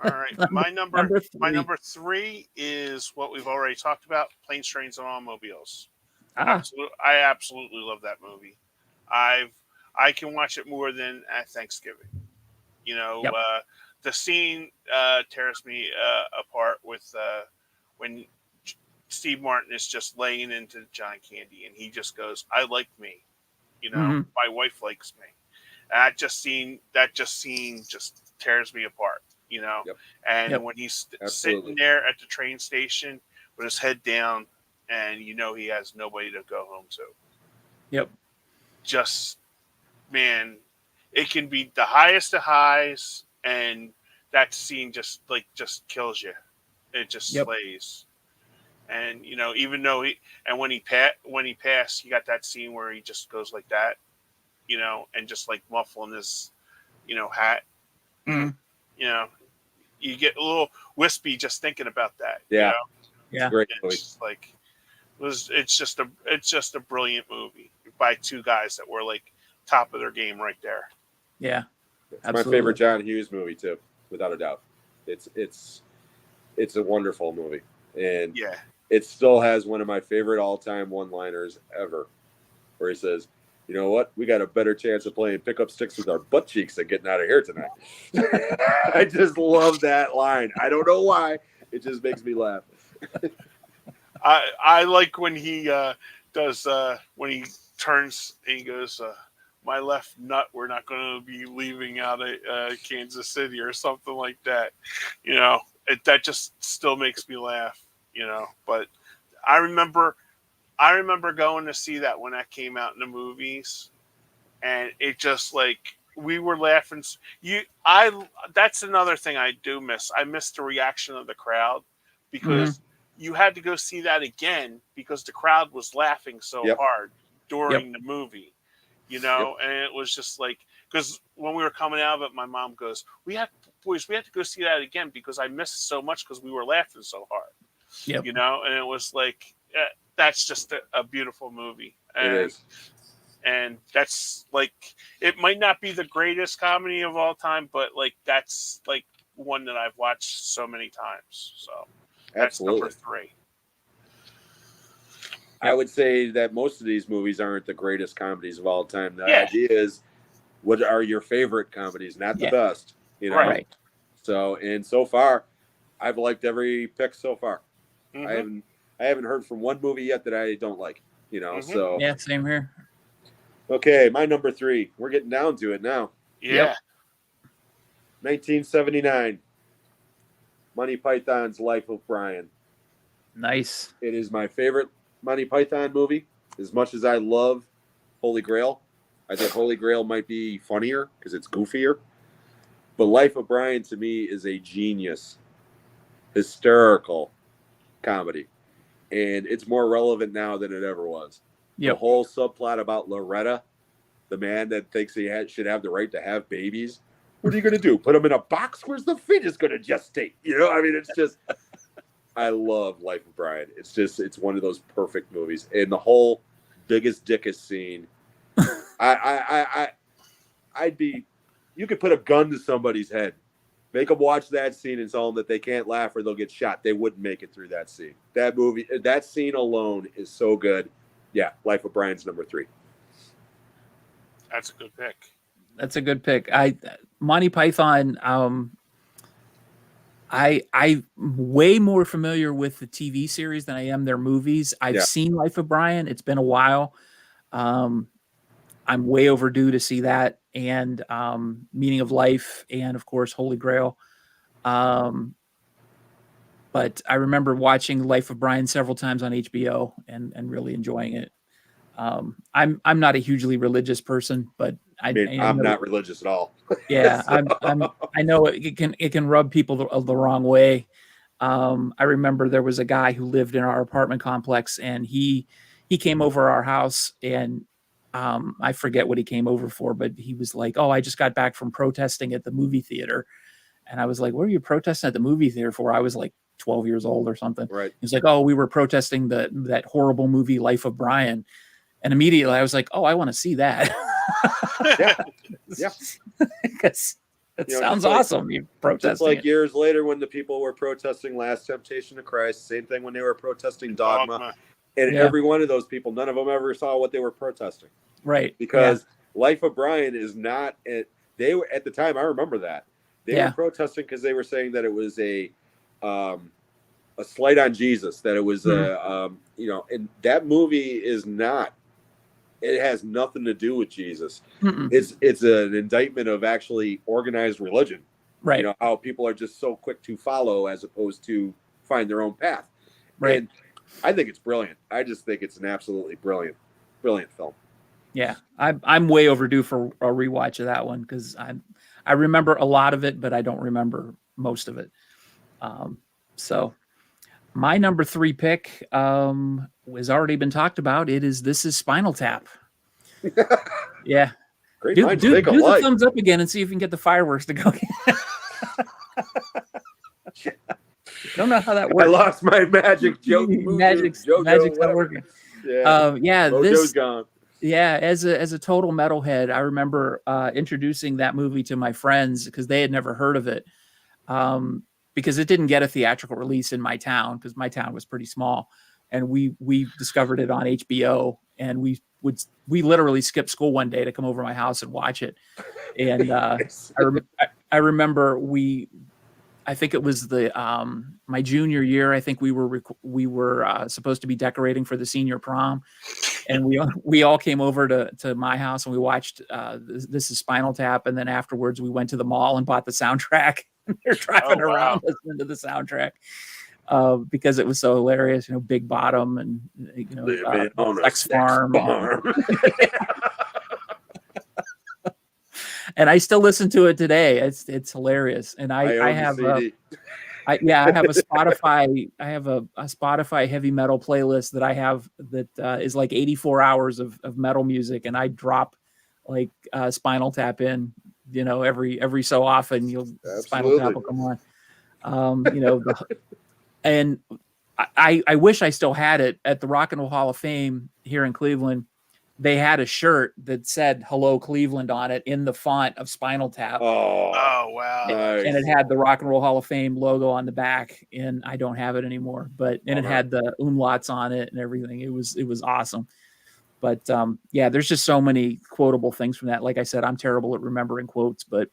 All right. My number three is what we've already talked about: Planes, Trains, and Automobiles. I absolutely love that movie. I can watch it more than at Thanksgiving. Yep. The scene tears me apart with when Steve Martin is just laying into John Candy, and he just goes, "I like me." My wife likes me. That scene just tears me apart. Yep. And Yep. when he's Absolutely. sitting there at the train station with his head down, and he has nobody to go home to. Yep. Just, man, it can be the highest of highs, and that scene just kills you. It just slays. And even though when he passed, you got that scene where he just goes like that, and just like muffling his, hat. Mm-hmm. You get a little wispy just thinking about that. Yeah. Yeah. Great movie. It's just a brilliant movie by two guys that were like top of their game right there. Yeah. It's my favorite John Hughes movie too, without a doubt. It's a wonderful movie, and it still has one of my favorite all-time one-liners ever, where he says, "You know what? We got a better chance of playing pickup sticks with our butt cheeks than getting out of here tonight." I just love that line. I don't know why. It just makes me laugh. I like when he does when he turns and he goes, "My left nut, we're not going to be leaving out of Kansas City," or something like that. That just still makes me laugh. But I remember going to see that when that came out in the movies, and it just we were laughing. That's another thing I do miss. I miss the reaction of the crowd, because you had to go see that again because the crowd was laughing so hard during the movie, and it was just because when we were coming out of it, my mom goes, we have to go see that again because I missed it so much because we were laughing so hard. Yep. And it was that's just a beautiful movie. And, it is. And that's it might not be the greatest comedy of all time, but that's one that I've watched so many times. So that's number three. I would say that most of these movies aren't the greatest comedies of all time. The idea is, what are your favorite comedies, not the best, Right. So far, I've liked every pick so far. Mm-hmm. I haven't heard from one movie yet that I don't like, so. Yeah, same here. Okay, my number three. We're getting down to it now. Yeah. 1979. Monty Python's Life of Brian. Nice. It is my favorite Monty Python movie. As much as I love Holy Grail, I think Holy Grail might be funnier because it's goofier. But Life of Brian, to me, is a genius, hysterical comedy. And it's more relevant now than it ever was. Yep. The whole subplot about Loretta, the man that thinks he should have the right to have babies. What are you going to do? Put him in a box? Where's the fetus going to gestate? It's just, I love Life of Brian. It's one of those perfect movies. And the whole biggest dickest scene, you could put a gun to somebody's head, make them watch that scene and tell them that they can't laugh or they'll get shot. They wouldn't make it through that scene. That scene alone is so good. Yeah, Life of Brian's number three. That's a good pick. That's a good pick. Monty Python. I'm way more familiar with the TV series than I am their movies. I've seen Life of Brian. It's been a while. I'm way overdue to see that, and Meaning of Life, and of course Holy Grail. But I remember watching Life of Brian several times on HBO and really enjoying it. I'm not a hugely religious person, but I'm not religious at all. Yeah, I know it can rub people the wrong way. I remember there was a guy who lived in our apartment complex, and he came over our house, and I forget what he came over for, but he was like, "Oh, I just got back from protesting at the movie theater," and I was like, "What are you protesting at the movie theater for?" I was like 12 years old or something. Right. He's like, "Oh, we were protesting that horrible movie Life of Brian," and immediately I was like, "Oh, I want to see that." Yeah. Because it sounds awesome. You protesting. Just like years later when the people were protesting Last Temptation of Christ, same thing when they were protesting Dogma. And every one of those people, none of them ever saw what they were protesting. Right. Because Life of Brian is not they were at the time, I remember that. They were protesting because they were saying that it was a slight on Jesus, that it was and that movie is not. It has nothing to do with Jesus. Mm-mm. It's an indictment of actually organized religion. Right. You know, how people are just so quick to follow as opposed to find their own path. Right. And I think it's brilliant. I just think it's an absolutely brilliant film. Yeah. I'm way overdue for a rewatch of that one because I remember a lot of it, but I don't remember most of it. So my number 3 pick has already been talked about. This is Spinal Tap. Yeah. Great do minds the think alike. thumbs up again and see if you can get the fireworks to go. Don't know how that works. I lost my magic joke. Magic's not working. Yeah. Mojo's gone. Yeah, as a total metalhead, I remember introducing that movie to my friends because they had never heard of it. Because it didn't get a theatrical release in my town because my town was pretty small, and we discovered it on HBO, and we literally skipped school one day to come over to my house and watch it. And I remember I think it was my junior year. I think we were supposed to be decorating for the senior prom, and we all came over to my house and we watched This is Spinal Tap, and then afterwards we went to the mall and bought the soundtrack. They're driving around listening to the soundtrack because it was so hilarious. You know, Big Bottom and Sex Farm. And I still listen to it today. It's hilarious. And I have a Spotify. I have a Spotify heavy metal playlist that I have that is like 84 hours of metal music, and I drop like Spinal Tap in. You know, every so often Spinal Tap will come on. And I wish I still had it at the Rock and Roll Hall of Fame here in Cleveland. They had a shirt that said "Hello Cleveland" on it in the font of Spinal Tap. Oh wow! Nice. And it had the Rock and Roll Hall of Fame logo on the back, and I don't have it anymore. But it had the umlauts on it and everything. It was awesome. But there's just so many quotable things from that. Like I said, I'm terrible at remembering quotes, but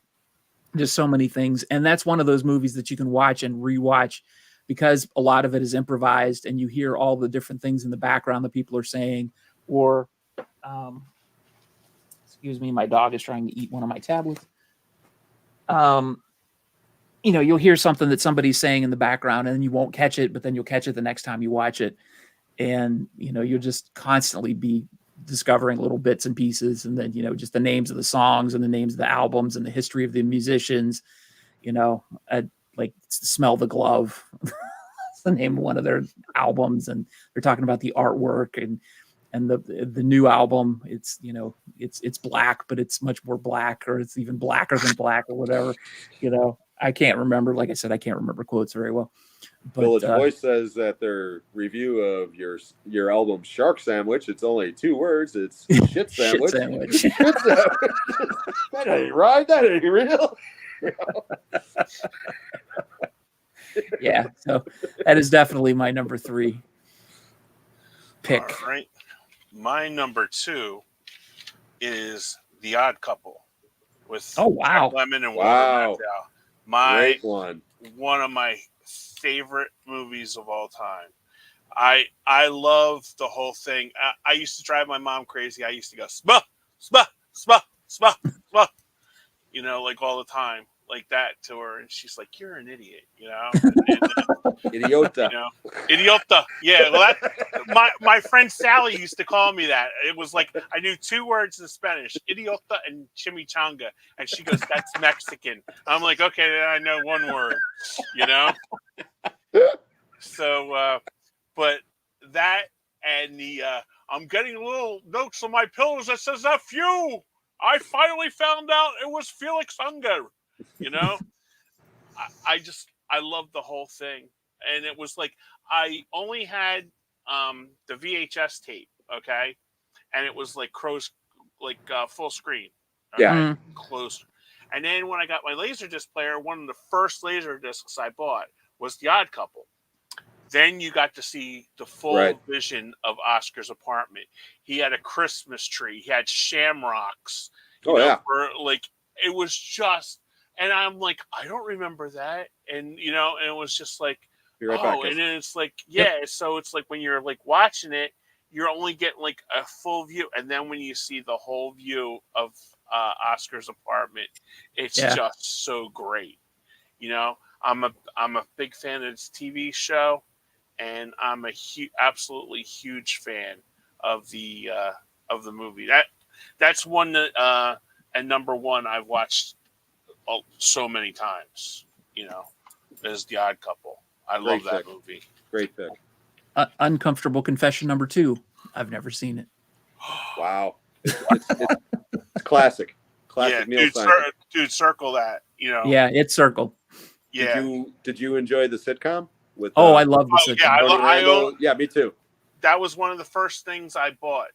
just so many things. And that's one of those movies that you can watch and rewatch because a lot of it is improvised and you hear all the different things in the background that people are saying. Or, excuse me, my dog is trying to eat one of my tablets. You'll hear something that somebody's saying in the background and you won't catch it, but then you'll catch it the next time you watch it. And, you'll just constantly be discovering little bits and pieces. And then, just the names of the songs and the names of the albums and the history of the musicians, like Smell the Glove. That's the name of one of their albums. And they're talking about the artwork and the new album. It's, it's black, but it's much more black, or it's even blacker than black or whatever, I can't remember. Like I said, I can't remember quotes very well. But, Village Voice says that their review of your album Shark Sandwich, it's only 2 words. It's shit sandwich. Shit sandwich. Shit sandwich. That ain't right. That ain't real. Yeah, so that is definitely my number 3 pick. All right. My number 2 is The Odd Couple. with Oh, wow. Jack Lemmon and Wow. Walter Matthau. Great one. One of my favorite movies of all time. I love the whole thing. I used to drive my mom crazy. I used to go sma sma sma sma sma, like all the time, like that to her, and she's like, "You're an idiot," Idiota. Idiota. Yeah, well, my friend Sally used to call me that. It was like I knew 2 words in Spanish, idiota and chimichanga, and she goes, "That's Mexican." I'm like, "Okay, then I know 1 word," So, but that and the I'm getting little notes on my pillows that says "F you." I finally found out it was Felix Unger. I love the whole thing, and it was like I only had the VHS tape, okay, and it was like full screen, okay? Yeah. Close. And then when I got my Laserdisc player, one of the first Laserdiscs I bought was The Odd Couple. Then you got to see the full vision of Oscar's apartment. He had a Christmas tree. He had shamrocks. Yeah. It was just, and I'm like, I don't remember that. And, and it was just like, back, and then it's like, yeah. Yep. So it's like when you're like watching it, you're only getting like a full view. And then when you see the whole view of Oscar's apartment, it's just so great. I'm a big fan of this TV show. And I'm absolutely huge fan of the movie. That's one that and number one I've watched so many times. Is The Odd Couple. I love that movie. Great pick. Uncomfortable confession number 2. I've never seen it. Wow, it's classic. Classic. Yeah, dude, circle that. Yeah, it's circled. Yeah. Did you enjoy the sitcom? I love the sitcom. Yeah, me too. That was one of the first things I bought.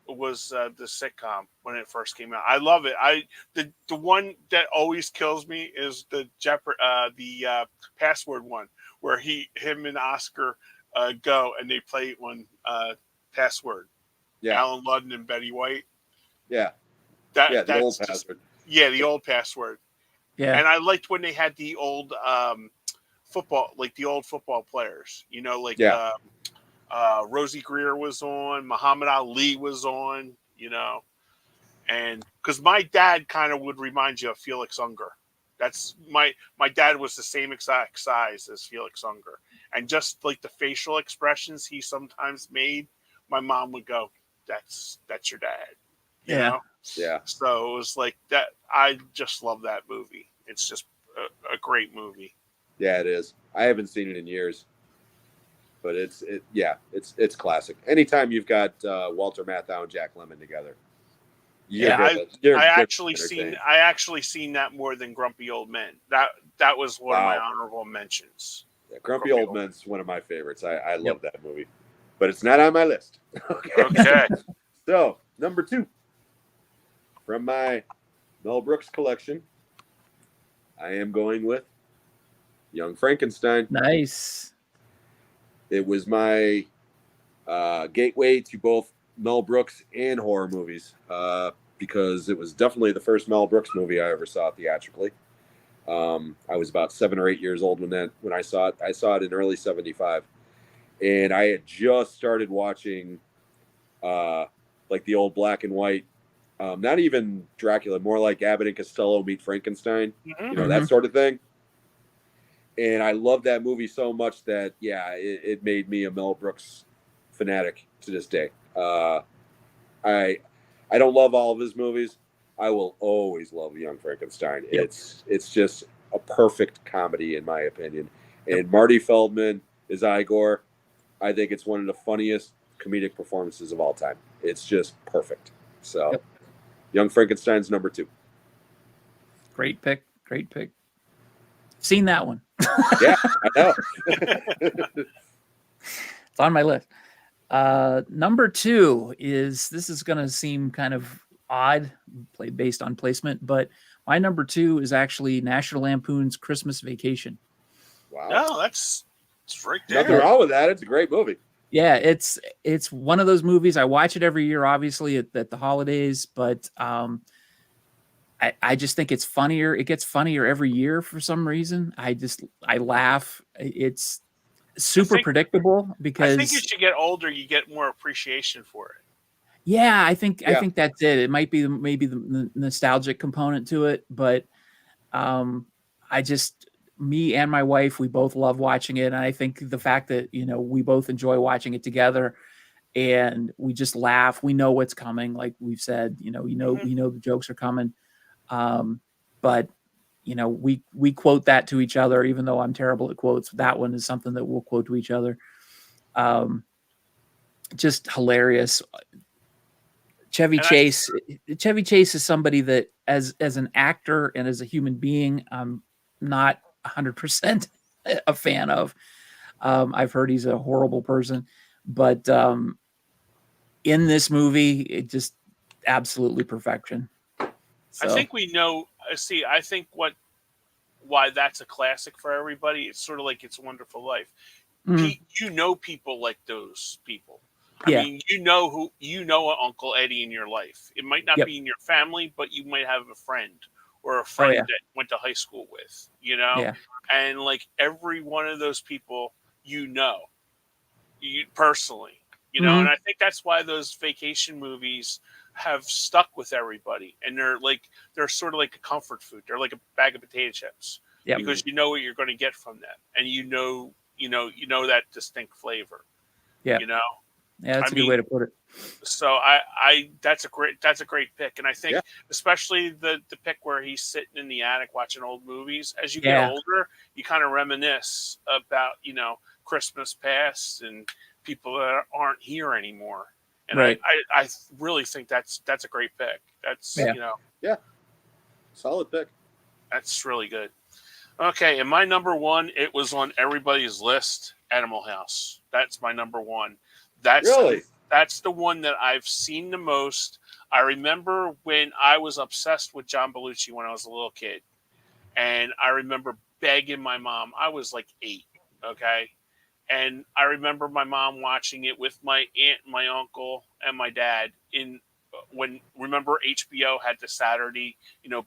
Was the sitcom when it first came out. I love it. The one that always kills me is the password one, where him and Oscar go and they play one password. Yeah. Alan Ludden and Betty White. Yeah. The old password. Yeah, the old password. Yeah. And I liked when they had the old football, like the old football players, Rosie Greer was on, Muhammad Ali was on, and because my dad kind of would remind you of Felix Unger. That's my dad was the same exact size as Felix Unger, and just like the facial expressions he sometimes made, my mom would go, "That's your dad," you know? Yeah. So it was like that. I just love that movie. It's just a great movie. Yeah, it is. I haven't seen it in years, but it's classic. Anytime you've got Walter Matthau and Jack Lemmon together, I actually seen that more than Grumpy Old Men. That was one of my honorable mentions. Yeah, Grumpy Old Men's one of my favorites. I love that movie, but it's not on my list. Okay. So number 2 from my Mel Brooks collection, I am going with Young Frankenstein. Nice. It was my gateway to both Mel Brooks and horror movies because it was definitely the first Mel Brooks movie I ever saw theatrically. I was about 7 or 8 years old when I saw it. I saw it in early '75, and I had just started watching like the old black and white. Not even Dracula, more like Abbott and Costello meet Frankenstein, that sort of thing. And I love that movie so much that, it made me a Mel Brooks fanatic to this day. I don't love all of his movies. I will always love Young Frankenstein. Yep. It's just a perfect comedy, in my opinion. And Marty Feldman is Igor. I think it's one of the funniest comedic performances of all time. It's just perfect. So, Young Frankenstein's number 2. Great pick. Seen that one. Yeah, I know. It's on my list. Number 2 is going to seem kind of odd, based on placement, but my number 2 is actually National Lampoon's Christmas Vacation. Wow. No, it's right there. Nothing wrong with that. It's a great movie. Yeah, it's one of those movies. I watch it every year, obviously at the holidays, but I just think it's funnier. It gets funnier every year for some reason. I laugh. It's super predictable I think as because you get older, you get more appreciation for it. yeah, I think that's it. It might be maybe the nostalgic component to it, but I just me and my wife, we both love watching it, and I think the fact that we both enjoy watching it together, and we just laugh. We know what's coming, like we've said. We know the jokes are coming, but we quote that to each other, even though I'm terrible at quotes. That one is something that we'll quote to each other. Just hilarious. Chevy Chase is somebody that as an actor and as a human being, I'm not 100% a fan of. I've heard he's a horrible person, but in this movie, it just absolutely perfection. So. I think we know. See, I think why that's a classic for everybody. It's sort of like It's a Wonderful Life. You know people like those people. I mean, you know Uncle Eddie in your life. It might not be in your family, but you might have a friend or a friend that went to high school with, and like every one of those people, you personally, and I think that's why those vacation movies have stuck with everybody, and they're sort of like a comfort food. They're like a bag of potato chips because you know what you're going to get from them, and you know that distinct flavor. Yeah, that's a good way to put it. So that's a great pick, and I think especially the pick where he's sitting in the attic watching old movies. As you get older, you kind of reminisce about Christmas past and people that aren't here anymore. And I really think that's a great pick. That's solid pick. That's really good. Okay, and my number one, it was on everybody's list. Animal House. That's my number one. That's the one that I've seen the most. I remember when I was obsessed with John Belushi when I was a little kid, and I remember begging my mom. I was like 8, okay, and I remember my mom watching it with my aunt, my uncle, and my dad. Remember HBO had the Saturday,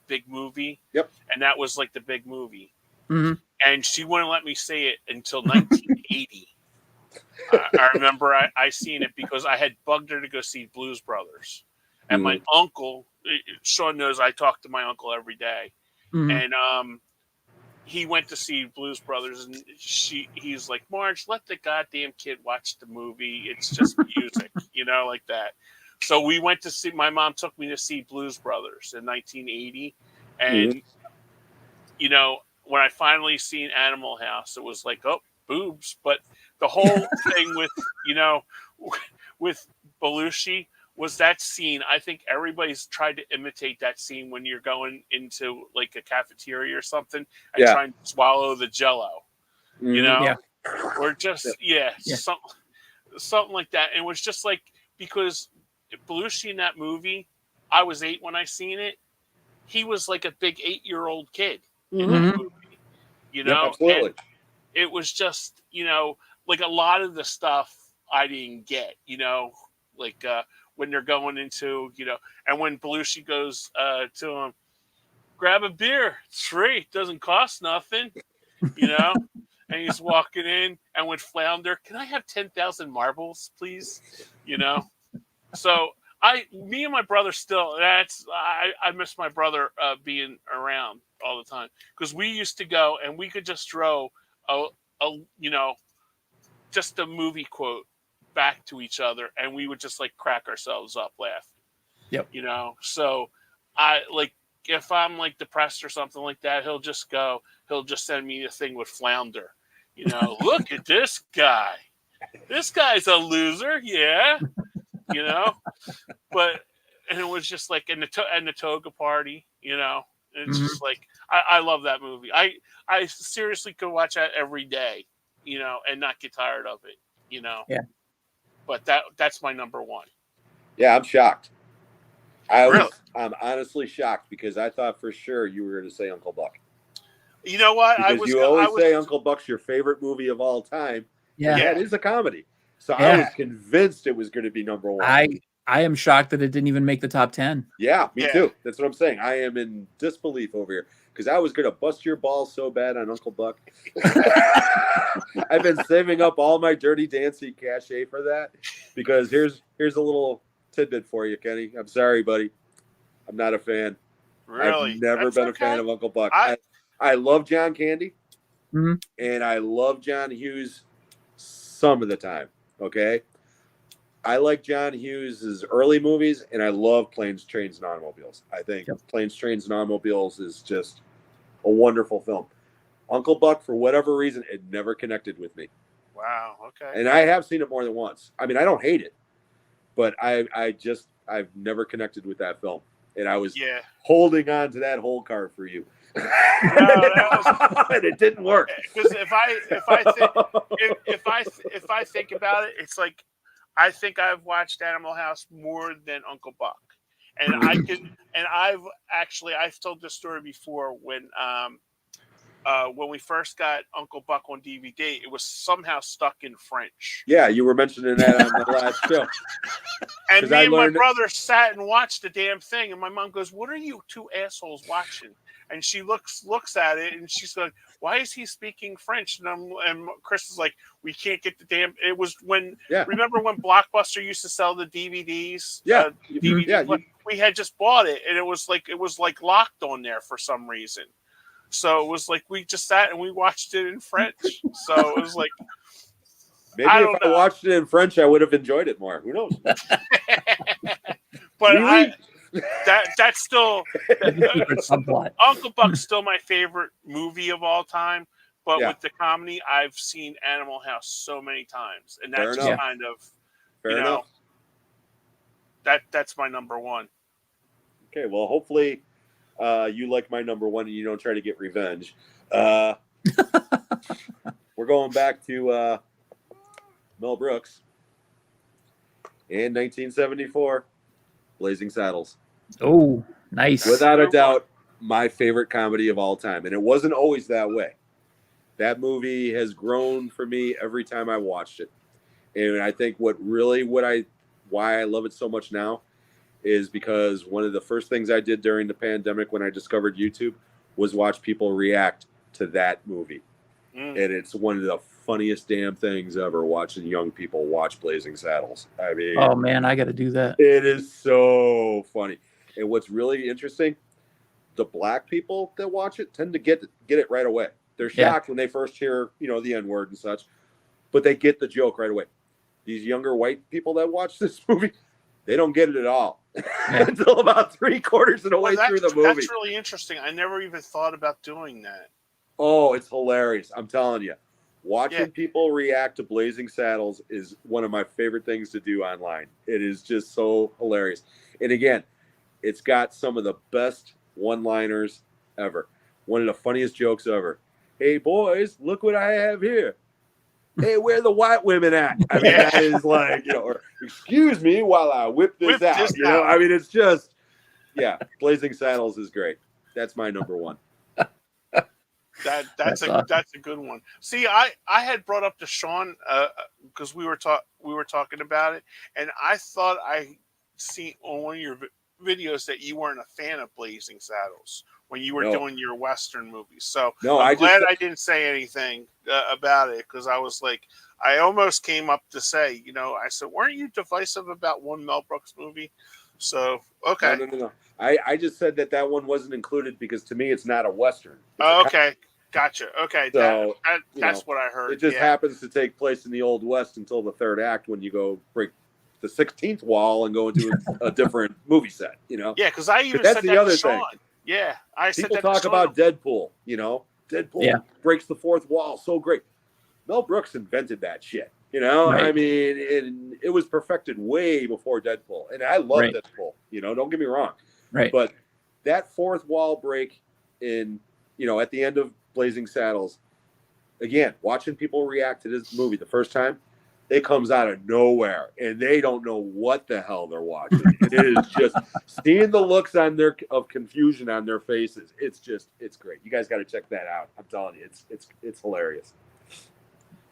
big movie. Yep, and that was like the big movie. Mm-hmm. And she wouldn't let me see it until 1980. I remember I seen it because I had bugged her to go see Blues Brothers. And my uncle, Sean knows I talk to my uncle every day. And he went to see Blues Brothers, and he's like, Marge, let the goddamn kid watch the movie. It's just music, like that. So we went to see, my mom took me to see Blues Brothers in 1980. And, when I finally seen Animal House, it was like, oh, boobs. But the whole thing with Belushi was that scene. I think everybody's tried to imitate that scene when you're going into like a cafeteria or something and trying to swallow the Jello, or just something like that. And it was just like, because Belushi in that movie, I was 8 when I seen it. He was like a big 8-year-old kid in that movie, absolutely. And it was just, like a lot of the stuff I didn't get, like when they're going into, and when Belushi goes to him, grab a beer, it's free, it doesn't cost nothing, and he's walking in, and with Flounder, can I have 10,000 marbles, please? So me and my brother still, I miss my brother being around all the time, because we used to go and we could just throw just a movie quote back to each other, and we would just like crack ourselves up laughing. Yep. So I like, if I'm like depressed or something like that, he'll just send me a thing with Flounder. Look at this guy. This guy's a loser, but and it was just like and the toga party, it's just like I love that movie. I seriously could watch that every day, and not get tired of it, Yeah. But that's my number one. Yeah, I'm shocked. Really? I'm honestly shocked, because I thought for sure you were going to say Uncle Buck. You know what? Because you always say Uncle Buck's your favorite movie of all time. Yeah, it is a comedy. So I was convinced it was going to be number one. I am shocked that it didn't even make the top 10. Yeah, me too. That's what I'm saying. I am in disbelief over here because I was gonna bust your balls so bad on Uncle Buck. I've been saving up all my Dirty Dancing cachet for that because here's a little tidbit for you, Kenny. I'm sorry, buddy. I'm not a fan. Really? I've never been a fan of Uncle Buck. I love John Candy, and I love John Hughes some of the time. Okay. I like John Hughes' early movies, and I love Planes, Trains, and Automobiles. I think Planes, Trains, and Automobiles is just a wonderful film. Uncle Buck, for whatever reason, it never connected with me. Wow, okay. And I have seen it more than once. I mean, I don't hate it, but I've never connected with that film. And I was holding on to that whole card for you. No, and it didn't work. Because if I think about it, it's like I think I've watched Animal House more than Uncle Buck, and I've told this story before when we first got Uncle Buck on DVD, it was somehow stuck in French. Yeah, you were mentioning that on the last show. And me and my brother sat and watched the damn thing, and my mom goes, "What are you two assholes watching?" And she looks at it, and she's like, "Why is he speaking French?" And Chris is like, "We can't get the damn." It was when remember when Blockbuster used to sell the DVDs? We had just bought it, and it was like locked on there for some reason. So it was like we just sat and we watched it in French. So it was like maybe if I watched it in French, I would have enjoyed it more. Who knows? But that's still Uncle Buck's still my favorite movie of all time. But with the comedy, I've seen Animal House so many times, and that's just kind of Fair enough. That's my number one. Okay, well, hopefully you like my number one and you don't try to get revenge. We're going back to Mel Brooks in 1974, Blazing Saddles. Oh, nice. Without a doubt, my favorite comedy of all time. And it wasn't always that way. That movie has grown for me every time I watched it. And I think why I love it so much now is because one of the first things I did during the pandemic when I discovered YouTube was watch people react to that movie. And it's one of the funniest damn things ever, watching young people watch Blazing Saddles. I mean, oh man, I got to do that. It is so funny. And what's really interesting, the black people that watch it tend to get it right away. They're shocked when they first hear, the N-word and such, but they get the joke right away. These younger white people that watch this movie, they don't get it at all until about 3/4 of the way through the movie. That's really interesting. I never even thought about doing that. Oh, it's hilarious. I'm telling you. Watching people react to Blazing Saddles is one of my favorite things to do online. It is just so hilarious. And again, it's got some of the best one-liners ever. One of the funniest jokes ever. Hey, boys, look what I have here. Hey, where are the white women at? I mean, that is like, or excuse me while I whip this out. I mean, it's just, Blazing Saddles is great. That's my number one. That's a good one. See, I had brought up to Sean because we were talking about it, and I thought I see on one of your videos that you weren't a fan of Blazing Saddles when you were doing your Western movies. So I'm glad I didn't say anything about it, because I was like, I almost came up to say, I said, weren't you divisive about one Mel Brooks movie? So, okay. No. I just said that one wasn't included because to me it's not a Western. Okay. Gotcha. Okay. So, that's what I heard. It just happens to take place in the Old West until the third act when you go break the 16th wall and go into a different movie set, Yeah, because I even said that to Sean. Yeah, I said that to Sean. People talk about Deadpool, Deadpool breaks the fourth wall so great. Mel Brooks invented that shit, Right. I mean, it was perfected way before Deadpool. And I love Deadpool, don't get me wrong. Right. But that fourth wall break in, at the end of Blazing Saddles, again, watching people react to this movie the first time, it comes out of nowhere and they don't know what the hell they're watching. It is just seeing the looks of confusion on their faces. It's great. You guys got to check that out. I'm telling you, it's hilarious.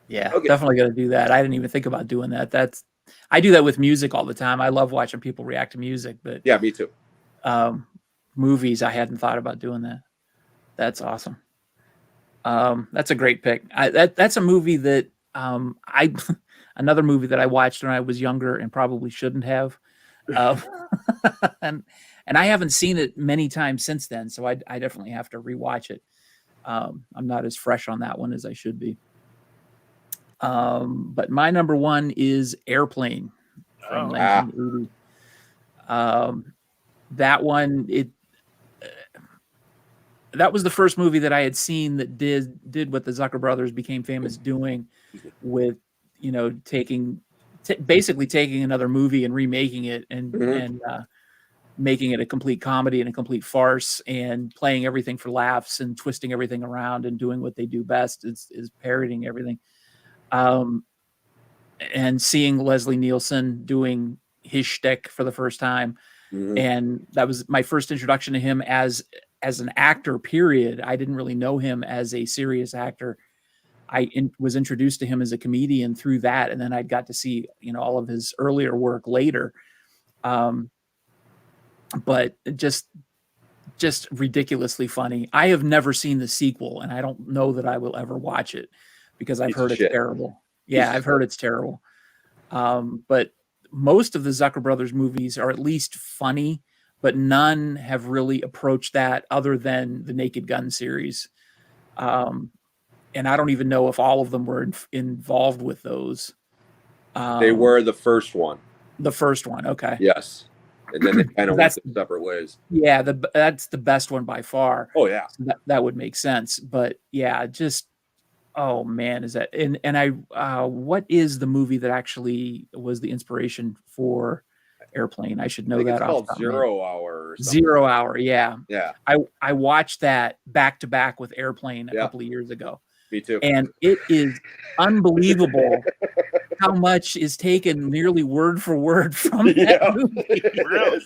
Yeah, definitely got to do that. I didn't even think about doing that. That's I do that with music all the time. I love watching people react to music, but yeah, me too. Movies, I hadn't thought about doing that. That's awesome. That's a great pick. That's a movie that another movie that I watched when I was younger and probably shouldn't have. And I haven't seen it many times since then, so I definitely have to rewatch it. I'm not as fresh on that one as I should be. But my number one is Airplane from 1980. That one, that was the first movie that I had seen that did what the Zucker brothers became famous doing, with basically taking another movie and remaking it and making it a complete comedy and a complete farce, and playing everything for laughs and twisting everything around and doing what they do best is parodying everything. And seeing Leslie Nielsen doing his shtick for the first time. And that was my first introduction to him as an actor, period. I didn't really know him as a serious actor. I was introduced to him as a comedian through that. And then I got to see, all of his earlier work later. But just ridiculously funny. I have never seen the sequel, and I don't know that I will ever watch it because I've heard it's terrible. Yeah, I've heard it's terrible. But most of the Zucker brothers movies are at least funny, but none have really approached that other than the Naked Gun series. And I don't even know if all of them were involved with those. They were the first one. The first one, okay. Yes. And then they kind of went separate ways. Yeah, that's the best one by far. Oh, yeah. So that would make sense. But yeah, oh man, is that and what is the movie that actually was the inspiration for Airplane? I should know that. It's called 0 Hour or something. 0 Hour, yeah. Yeah. I watched that back to back with Airplane a couple of years ago. Me too. And it is unbelievable how much is taken nearly word for word from that movie. Really?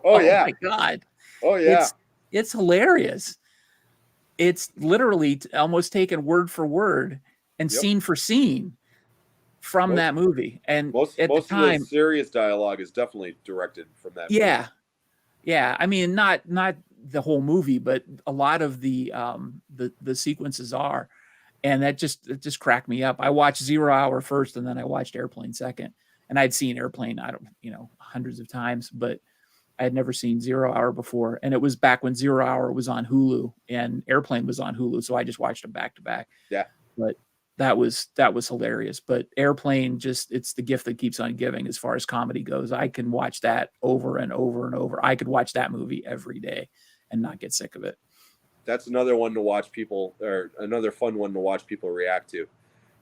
Oh yeah. My God. Oh yeah. It's hilarious. It's literally almost taken word for word and scene for scene from that movie. And most of the serious dialogue is definitely directed from that movie. Yeah. I mean, not the whole movie, but a lot of the sequences are. And it just cracked me up. I watched 0 Hour first, and then I watched Airplane second. And I'd seen Airplane, hundreds of times, but I had never seen 0 Hour before. And it was back when 0 Hour was on Hulu and Airplane was on Hulu. So I just watched them back to back. Yeah. But that was hilarious. But Airplane, it's the gift that keeps on giving as far as comedy goes. I can watch that over and over and over. I could watch that movie every day and not get sick of it. That's another one to watch people, or another fun one to watch people react to,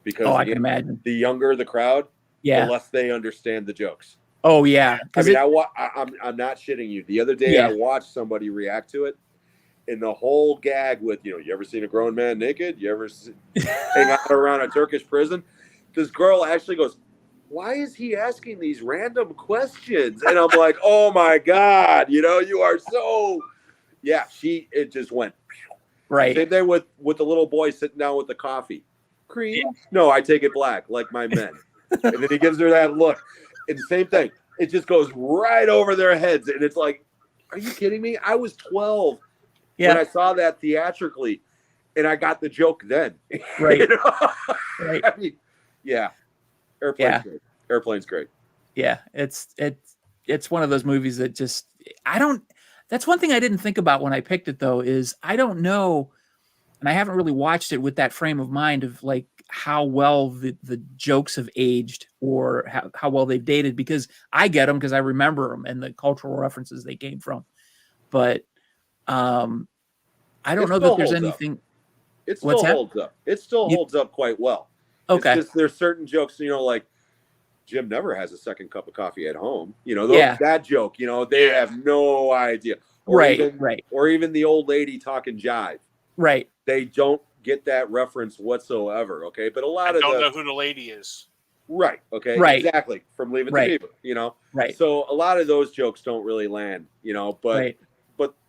because I can imagine the younger the crowd, the less they understand the jokes. Oh yeah, I mean, I'm not shitting you. The other day I watched somebody react to it, and the whole gag with you ever seen a grown man naked? You ever hang out around a Turkish prison? This girl actually goes, "Why is he asking these random questions?" And I'm like, "Oh my God, you are so." Yeah, it just went. Right. Same thing with the little boy sitting down with the coffee. Cream? No, I take it black, like my men. And then he gives her that look. And the same thing. It just goes right over their heads. And it's like, are you kidding me? I was 12 when I saw that theatrically, and I got the joke then. Right. Right. I mean, yeah. Airplane's great. Airplane's great. Yeah. It's one of those movies that just that's one thing I didn't think about when I picked it, though, is I don't know, and I haven't really watched it with that frame of mind of like how well the jokes have aged or how well they've dated, because I get them because I remember them and the cultural references they came from. But I don't know that there's anything. It still holds up. It still holds up quite well. Okay. It's just there's certain jokes, like Jim never has a second cup of coffee at home. That joke, they have no idea. Or even the old lady talking jive. Right. They don't get that reference whatsoever. Okay. But a lot of don't know who the lady is. Right. Okay. Right. Exactly. From Leave It to Beaver, Right. So a lot of those jokes don't really land, but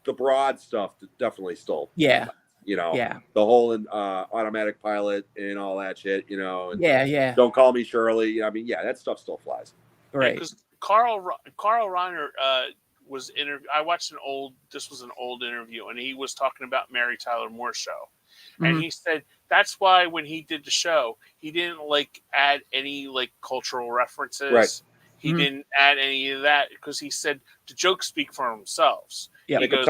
the broad stuff definitely stole. Yeah. Yeah. The whole automatic pilot and all that shit, and Yeah. Don't Call Me Shirley. I mean, yeah, that stuff still flies. Right. Because Carl Reiner was I watched this was an old interview, and he was talking about Mary Tyler Moore's show. And he said that's why when he did the show, he didn't add any cultural references. Right. He didn't add any of that because he said the jokes speak for themselves. Yeah. He goes,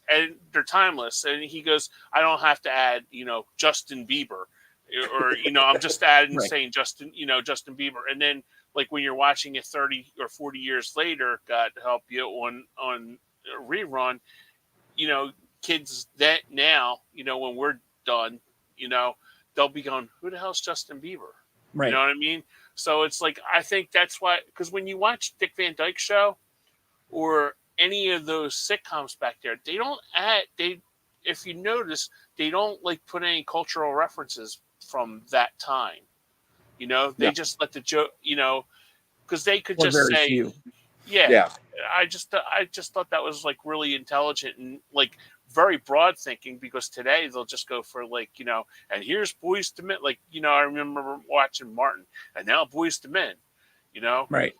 and they're timeless. And he goes, I don't have to add, Justin Bieber, or I'm just adding saying Justin Bieber. And then when you're watching it 30 or 40 years later, God help you, on a rerun, kids that now, when we're done, they'll be going, who the hell's Justin Bieber? Right. You know what I mean? So it's I think that's why, because when you watch Dick Van Dyke Show or any of those sitcoms back there, they don't if you notice, they don't put any cultural references from that time. They just let the joke, because they could just say, few. Yeah. I just thought that was really intelligent and very broad thinking, because today they'll just go for and here's Boys to Men. I remember watching Martin, and now Boys to Men. Right.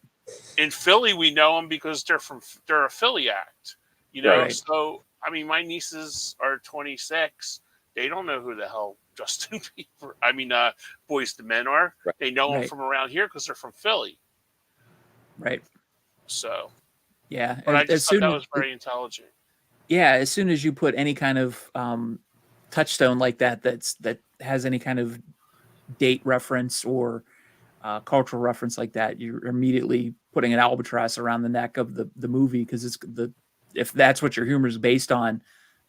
In Philly, we know them because they're a Philly act. Right. So I mean, my nieces are 26. They don't know who the hell Justin Bieber, Boys to Men are. Right. They know them from around here because they're from Philly. Right. So yeah, but I just thought that was very intelligent. Yeah, as soon as you put any kind of touchstone like that has any kind of date reference or cultural reference like that, you're immediately putting an albatross around the neck of the movie, because if that's what your humor is based on,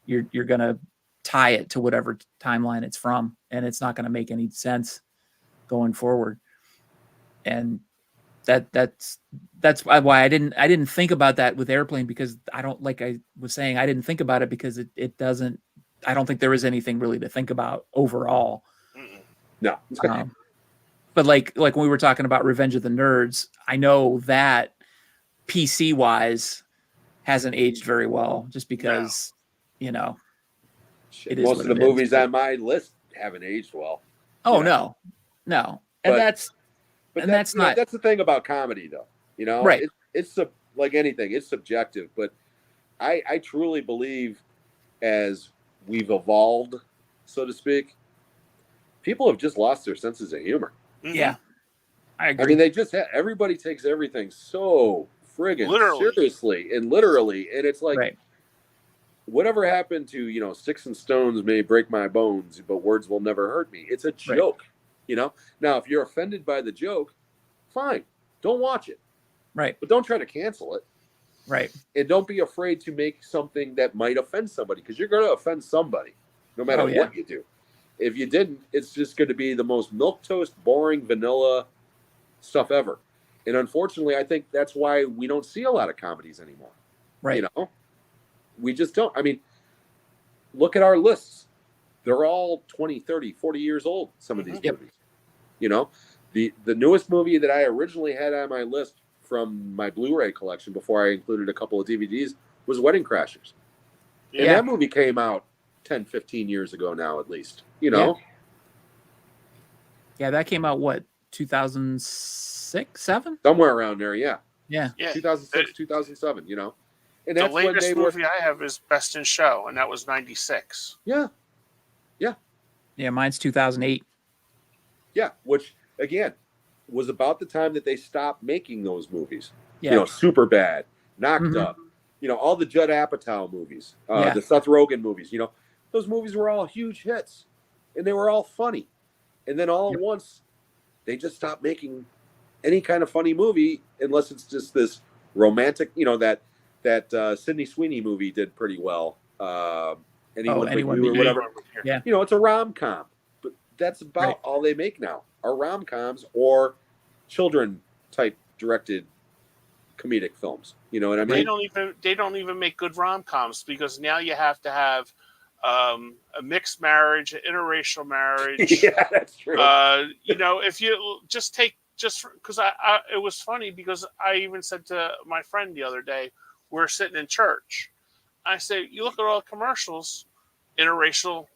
you're gonna tie it to whatever timeline it's from, and it's not gonna make any sense going forward. And that's why I didn't think about that with Airplane, because I don't, like I was saying, I didn't think about it because it doesn't, I don't think there is anything really to think about overall. No. But like when we were talking about Revenge of the Nerds, I know that PC wise hasn't aged very well, just because it is most what of the it movies is. on my list haven't aged well. Oh no, and that's not, that's the thing about comedy, though. right. It's like anything, it's subjective, but I truly believe, as we've evolved, so to speak, people have just lost their senses of humor. Yeah, I agree. I mean, they just everybody takes everything so friggin' seriously and literally, and it's whatever happened to sticks and stones may break my bones, but words will never hurt me. It's a joke. Now if you're offended by the joke, fine, don't watch it, but don't try to cancel it, and don't be afraid to make something that might offend somebody, because you're going to offend somebody no matter what you do. If you didn't, it's just going to be the most milquetoast, boring, vanilla stuff ever. And unfortunately, I think that's why we don't see a lot of comedies anymore. We just don't. I mean, look at our lists. They're all 20, 30, 40 years old, some of these movies. The newest movie that I originally had on my list from my Blu-ray collection, before I included a couple of DVDs, was Wedding Crashers. And that movie came out 10, 15 years ago now, at least. Yeah, that came out, what, 2006, 7? Somewhere around there, yeah. 2006, 2007, And that's the latest movie I have is Best in Show, and that was 96. Yeah, mine's 2008. Yeah, which, again, was about the time that they stopped making those movies. Yeah. Super Bad, Knocked Up, all the Judd Apatow movies, the Seth Rogen movies. Those movies were all huge hits, and they were all funny. And then all at once, they just stopped making any kind of funny movie, unless it's just this romantic, that Sydney Sweeney movie did pretty well. Anyone or whatever. Yeah. It's a rom-com, but that's about all they make now are rom-coms or children type directed comedic films. You know what I mean? They don't even make good rom-coms, because now you have to have a mixed marriage, an interracial marriage. Yeah, that's true. If you just because it was funny, because I even said to my friend the other day, we're sitting in church, I say, you look at all the commercials, interracial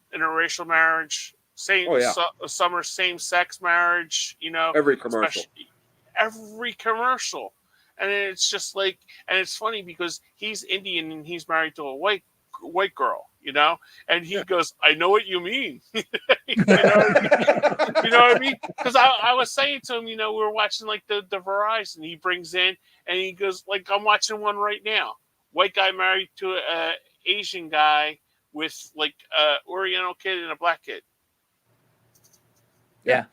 marriage, some are same sex marriage. Every commercial. Every commercial. And it's just like, and it's funny because he's Indian and he's married to a white girl, and he goes, "I know what you mean." You know what I mean? Because I was saying to him, we were watching like the Verizon. He brings in and he goes, like, I'm watching one right now. White guy married to a Asian guy with like a Oriental kid and a black kid. Yeah.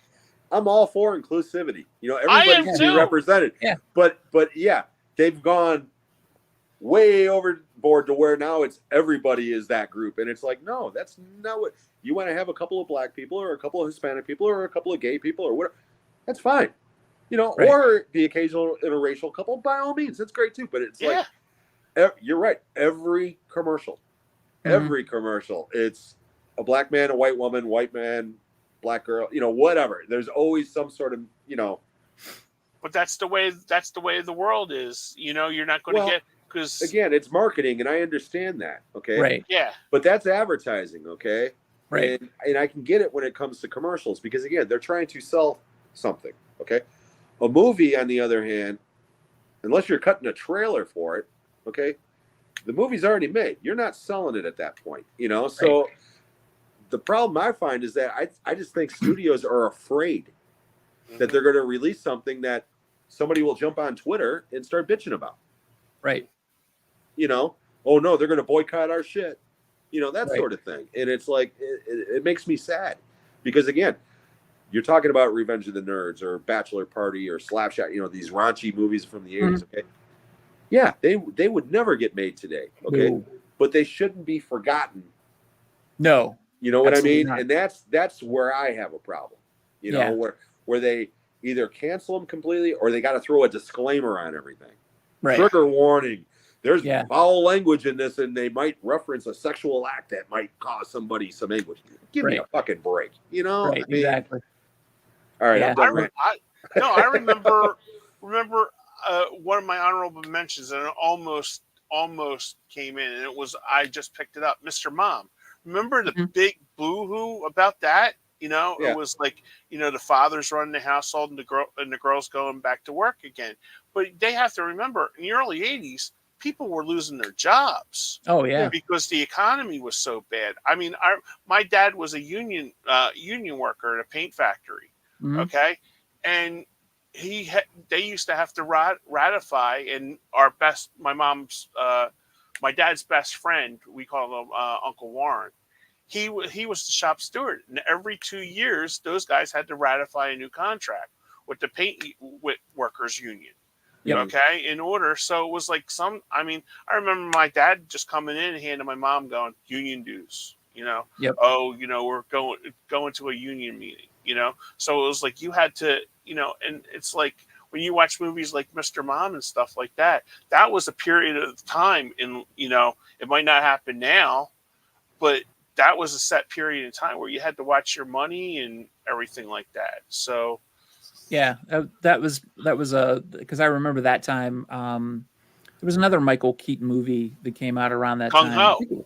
I'm all for inclusivity. I Everybody am should be represented. Yeah. But yeah, they've gone way overboard to where now it's everybody is that group. And it's like, no, that's not what you want to have. A couple of black people or a couple of Hispanic people or a couple of gay people or whatever. That's fine. Right. Or the occasional interracial couple, by all means, that's great too. But it's like, you're right. Every commercial, it's a black man, a white woman, white man, black girl, whatever. There's always some sort of, But that's the way the world is. You're not going to get, because again, it's marketing, and I understand that. Okay. Right. Yeah. But that's advertising. Okay. Right. And I can get it when it comes to commercials because again, they're trying to sell something. Okay. A movie, on the other hand, unless you're cutting a trailer for it, okay, the movie's already made. You're not selling it at that point, So Right. The problem I find is that I just think studios are afraid that they're going to release something that somebody will jump on Twitter and start bitching about. Right. Oh no, they're going to boycott our shit. That Right. sort of thing. And it's like, it makes me sad because again, you're talking about Revenge of the Nerds or Bachelor Party or Slapshot, these raunchy movies from the 80s. Okay. Yeah. They would never get made today. Okay. No. But they shouldn't be forgotten. No. You know what Absolutely I mean? not. And that's where I have a problem, where they either cancel them completely or they got to throw a disclaimer on everything. Right. Trigger warning. There's Yeah. foul language in this, and they might reference a sexual act that might cause somebody some anguish. Give me a fucking break, Right. I mean, Exactly. all right, Yeah. I'm done. I remember one of my honorable mentions, and it almost came in, and it was, I just picked it up, Mr. Mom. Remember the big boo-hoo about that? It was like, the father's running the household and the girls going back to work again. But they have to remember, in the early 80s, people were losing their jobs. Oh yeah. Because the economy was so bad. I mean, my dad was a union worker at a paint factory. Mhm. Okay. And they used to have to ratify, and my dad's best friend, we call him Uncle Warren. He was the shop steward, and every 2 years, those guys had to ratify a new contract with the paint workers union. Yep. Okay, in order. So it was like I remember my dad just coming in and handing my mom going, union dues. Yep. Oh, we're going to a union meeting. So it was like you had to, and it's like when you watch movies like Mr. Mom and stuff like that, that was a period of time it might not happen now, but that was a set period in time where you had to watch your money and everything like that. So yeah, that was because I remember that time. There was another Michael Keaton movie that came out around that Gung time. Ho.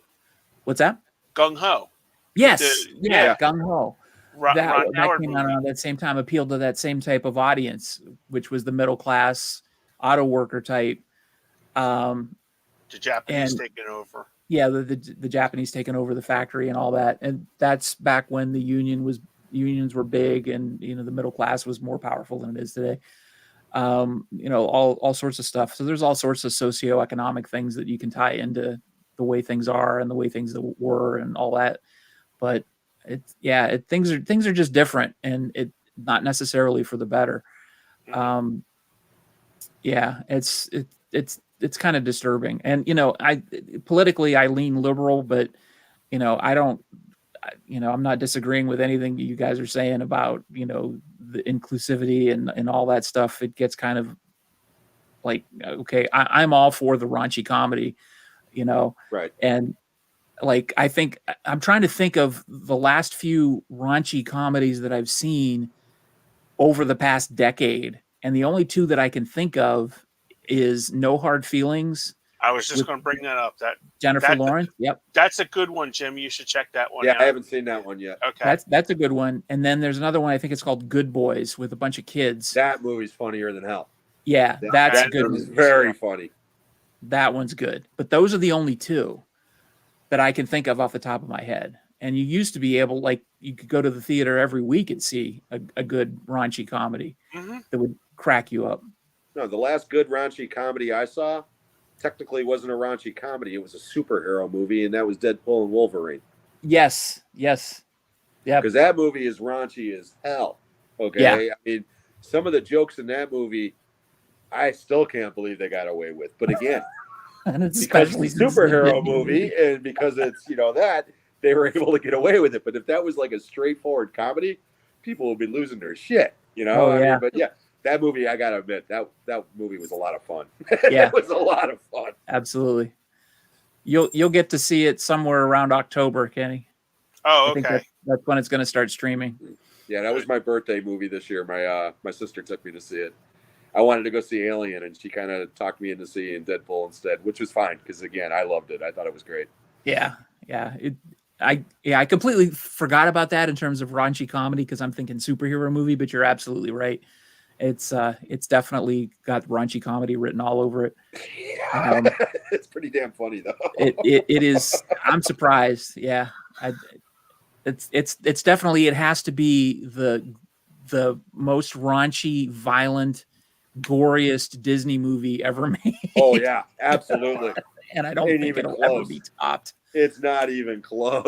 What's that? Gung Ho. Yes. Gung Ho. Ron That Howard came out movie. around that same time, appealed to that same type of audience, which was the middle class auto worker type. The Japanese and- taking over. Yeah, the Japanese taking over the factory and all that, and that's back when the unions were big, and the middle class was more powerful than it is today. All sorts of stuff. So there's all sorts of socioeconomic things that you can tie into the way things are and the way things were and all that. But things are just different, and it not necessarily for the better. It's kind of disturbing. And I politically I lean liberal, but I don't. I'm not disagreeing with anything you guys are saying about the inclusivity and all that stuff. It gets kind of like, okay, I'm all for the raunchy comedy, Right. And like, I think I'm trying to think of the last few raunchy comedies that I've seen over the past decade. And the only two that I can think of is No Hard Feelings I was just going to bring that up. Jennifer Lawrence. Yep. That's a good one, Jim. You should check that one out. out. I haven't seen that one yet. Okay. That's a good one. And then there's another one. I think it's called Good Boys with a bunch of kids. That movie's funnier than hell. Yeah, that's a good one. Very funny. That one's good. But those are the only two that I can think of off the top of my head. And you used to be able, like, you could go to the theater every week and see a good raunchy comedy that would crack you up. No, the last good raunchy comedy I saw technically wasn't a raunchy comedy. It was a superhero movie, and that was Deadpool and Wolverine. Yes. Yeah. Because that movie is raunchy as hell. Okay. Yeah. I mean, some of the jokes in that movie, I still can't believe they got away with. But again, and it's because it's a superhero movie and because it's, that, they were able to get away with it. But if that was like a straightforward comedy, people would be losing their shit, Oh, yeah. But yeah, that movie, I got to admit, that movie was a lot of fun. Yeah. It was a lot of fun. Absolutely. You'll get to see it somewhere around October, Kenny. Oh, okay. I think that's when it's going to start streaming. Yeah, that was my birthday movie this year. My sister took me to see it. I wanted to go see Alien, and she kind of talked me into seeing Deadpool instead, which was fine because, again, I loved it. I thought it was great. Yeah. I completely forgot about that in terms of raunchy comedy because I'm thinking superhero movie, but you're absolutely right. It's definitely got raunchy comedy written all over it. It's pretty damn funny though. It is. I'm surprised. Yeah, it's definitely. It has to be the most raunchy, violent, goriest Disney movie ever made. Oh yeah, absolutely. And I don't think it'll ever be topped. It's not even close.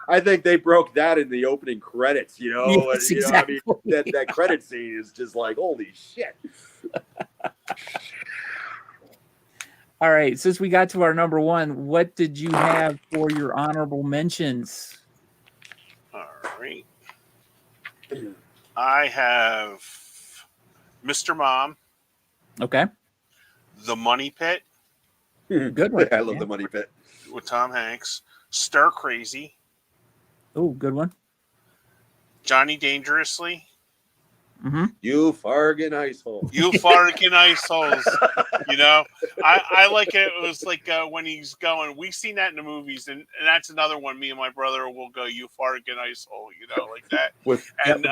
I think they broke that in the opening credits. Yes, exactly. I mean, that credit scene is just like, holy shit. All right, since we got to our number one, what did you have for your honorable mentions? All right. I have Mr. Mom. Okay. The Money Pit. Good one. I love The Money Pit. With Tom Hanks. Stir Crazy. Oh, good one. Johnny Dangerously. Mm-hmm. You farting ice hole. You farting ice holes. I like it. It was like when he's going, we've seen that in the movies, and that's another one. Me and my brother will go, you farting ice hole, like that. And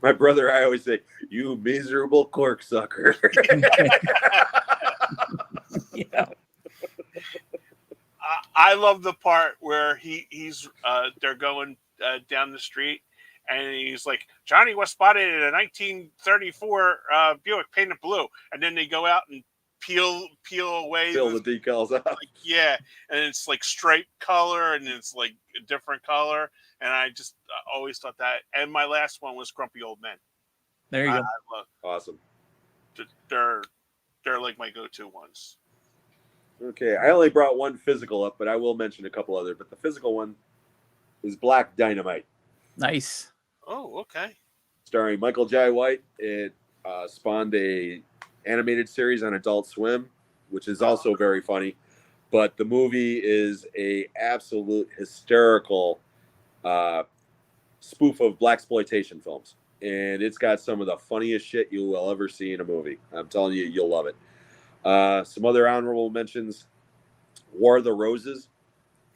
my brother, I always say, you miserable cork sucker. Yeah. I love the part where he's they're going down the street, and he's like, Johnny was spotted in a 1934 Buick painted blue, and then they go out and peel away the decals out. Yeah, and it's like striped color, and it's like a different color, and I always thought that. And my last one was Grumpy Old Men. There you go. Awesome. They're like my go-to ones. Okay, I only brought one physical up, but I will mention a couple other. But the physical one is Black Dynamite. Nice. Oh, okay. Starring Michael Jai White. It spawned a animated series on Adult Swim, which is also very funny. But the movie is a absolute hysterical spoof of blaxploitation films, and it's got some of the funniest shit you will ever see in a movie. I'm telling you, you'll love it. Some other honorable mentions: War of the Roses.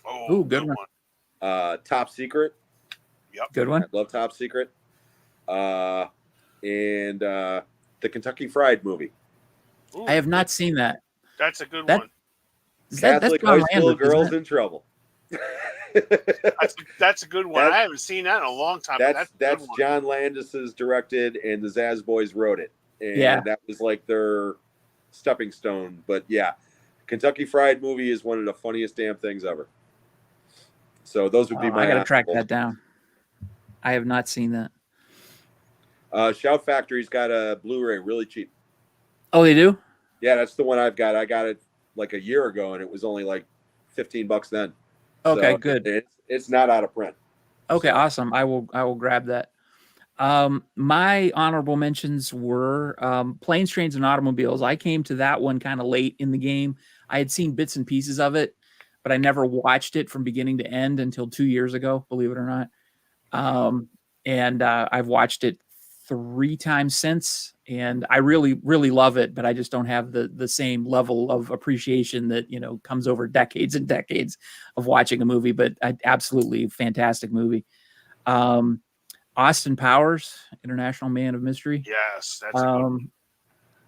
Oh, good one. Top Secret. Yep. Good one. I love Top Secret. And the Kentucky Fried Movie. Ooh, I have not seen that. That's a good one. Catholic high school girls in trouble. That's a good one. I haven't seen that in a long time. That's John Landis's directed, and the Zaz Boys wrote it. And that was like their stepping stone. But yeah, Kentucky Fried Movie is one of the funniest damn things ever. So those would be my. I gotta track that down. I have not seen that. Shout Factory's got a Blu-ray really cheap. Oh, they do? Yeah, that's the one I've got. I got it like a year ago, and it was only like $15 then. Okay, so good. It's not out of print. Okay, awesome. I will grab that. My honorable mentions were Planes, Trains, and Automobiles. I came to that one kind of late in the game. I had seen bits and pieces of it, but I never watched it from beginning to end until 2 years ago, believe it or not. And I've watched it 3 times since, and I really, really love it, but I just don't have the same level of appreciation that, comes over decades and decades of watching a movie, but absolutely fantastic movie. Austin Powers, International Man of Mystery. Yes, that's a good one.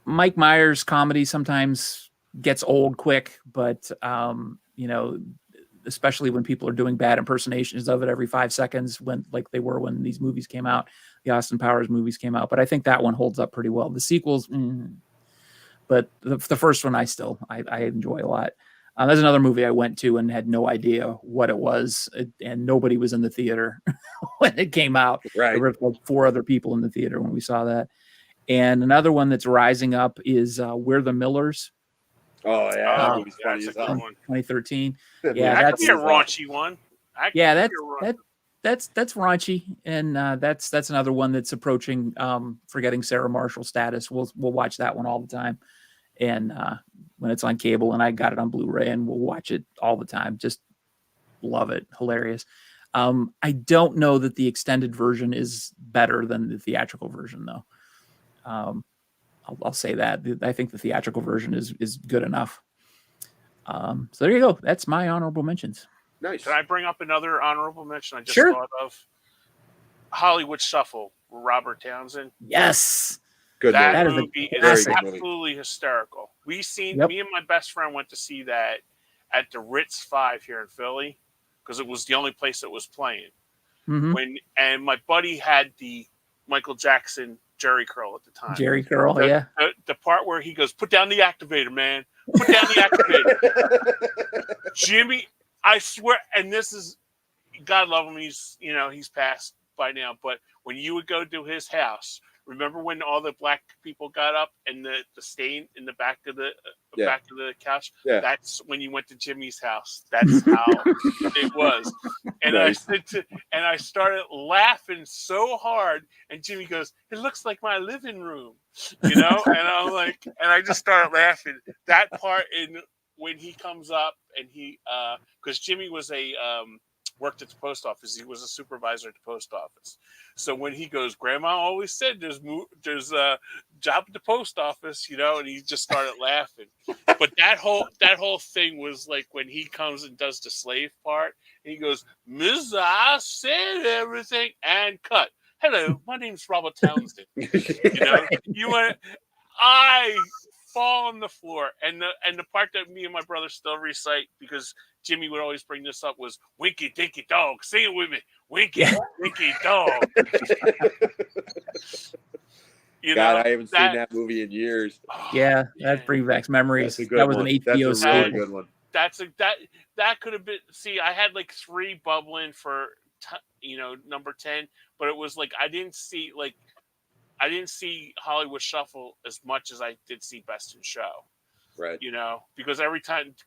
Mike Myers comedy sometimes gets old quick, but especially when people are doing bad impersonations of it every 5 seconds, when like they were when these movies came out, the Austin Powers movies came out. But I think that one holds up pretty well. The sequels, but the first one I enjoy a lot. There's another movie I went to and had no idea what it was, and nobody was in the theater when it came out. Right. There were like 4 other people in the theater when we saw that. And another one that's rising up is We're the Millers. Oh yeah, that movie's funny as hell. 2013. Yeah, that could be a raunchy one. That's raunchy, and that's another one that's approaching Forgetting Sarah Marshall status. We'll watch that one all the time, and when it's on cable, and I got it on Blu-ray, and we'll watch it all the time. Just love it, hilarious. I don't know that the extended version is better than the theatrical version, though. I'll say that. I think the theatrical version is good enough. So there you go. That's my honorable mentions. Nice. Can I bring up another honorable mention I just Sure. thought of? Hollywood Shuffle, Robert Townsend. Yes. Good That movie. movie is Very good movie. absolutely hysterical. Me and my best friend went to see that at the Ritz 5 here in Philly because it was the only place that was playing. Mm-hmm. And my buddy had the Michael Jackson Jerry curl at the time. Jerry curl, the part where he goes, "Put down the activator, man. Put down the activator." Jimmy, I swear, and this is, God love him, he's passed by now, but when you would go to his house, remember when all the black people got up and the stain in the back of the back of the couch? Yeah. That's when you went to Jimmy's house. That's how it was. And Nice. I started laughing so hard, and Jimmy goes, "It looks like my living room," and I'm like, and I just started laughing. That part when he comes up and he because Jimmy was worked at the post office. He was a supervisor at the post office. So when he goes, "Grandma always said there's a job at the post office," and he just started laughing. But that whole thing was like when he comes and does the slave part, and he goes, "Miss, I said everything," and cut. "Hello, my name's Robert Townsend." I fall on the floor, and the part that me and my brother still recite because Jimmy would always bring this up was "Winky Dinky Dog." Sing it with me, "Winky Dinky Dog." God, I haven't seen that movie in years. Yeah, that brings back memories. That was an HBO. That's a really good one. That could have been. See, I had like 3 bubbling for number 10, but it was like I didn't see Hollywood Shuffle as much as I did see Best in Show. Right. Because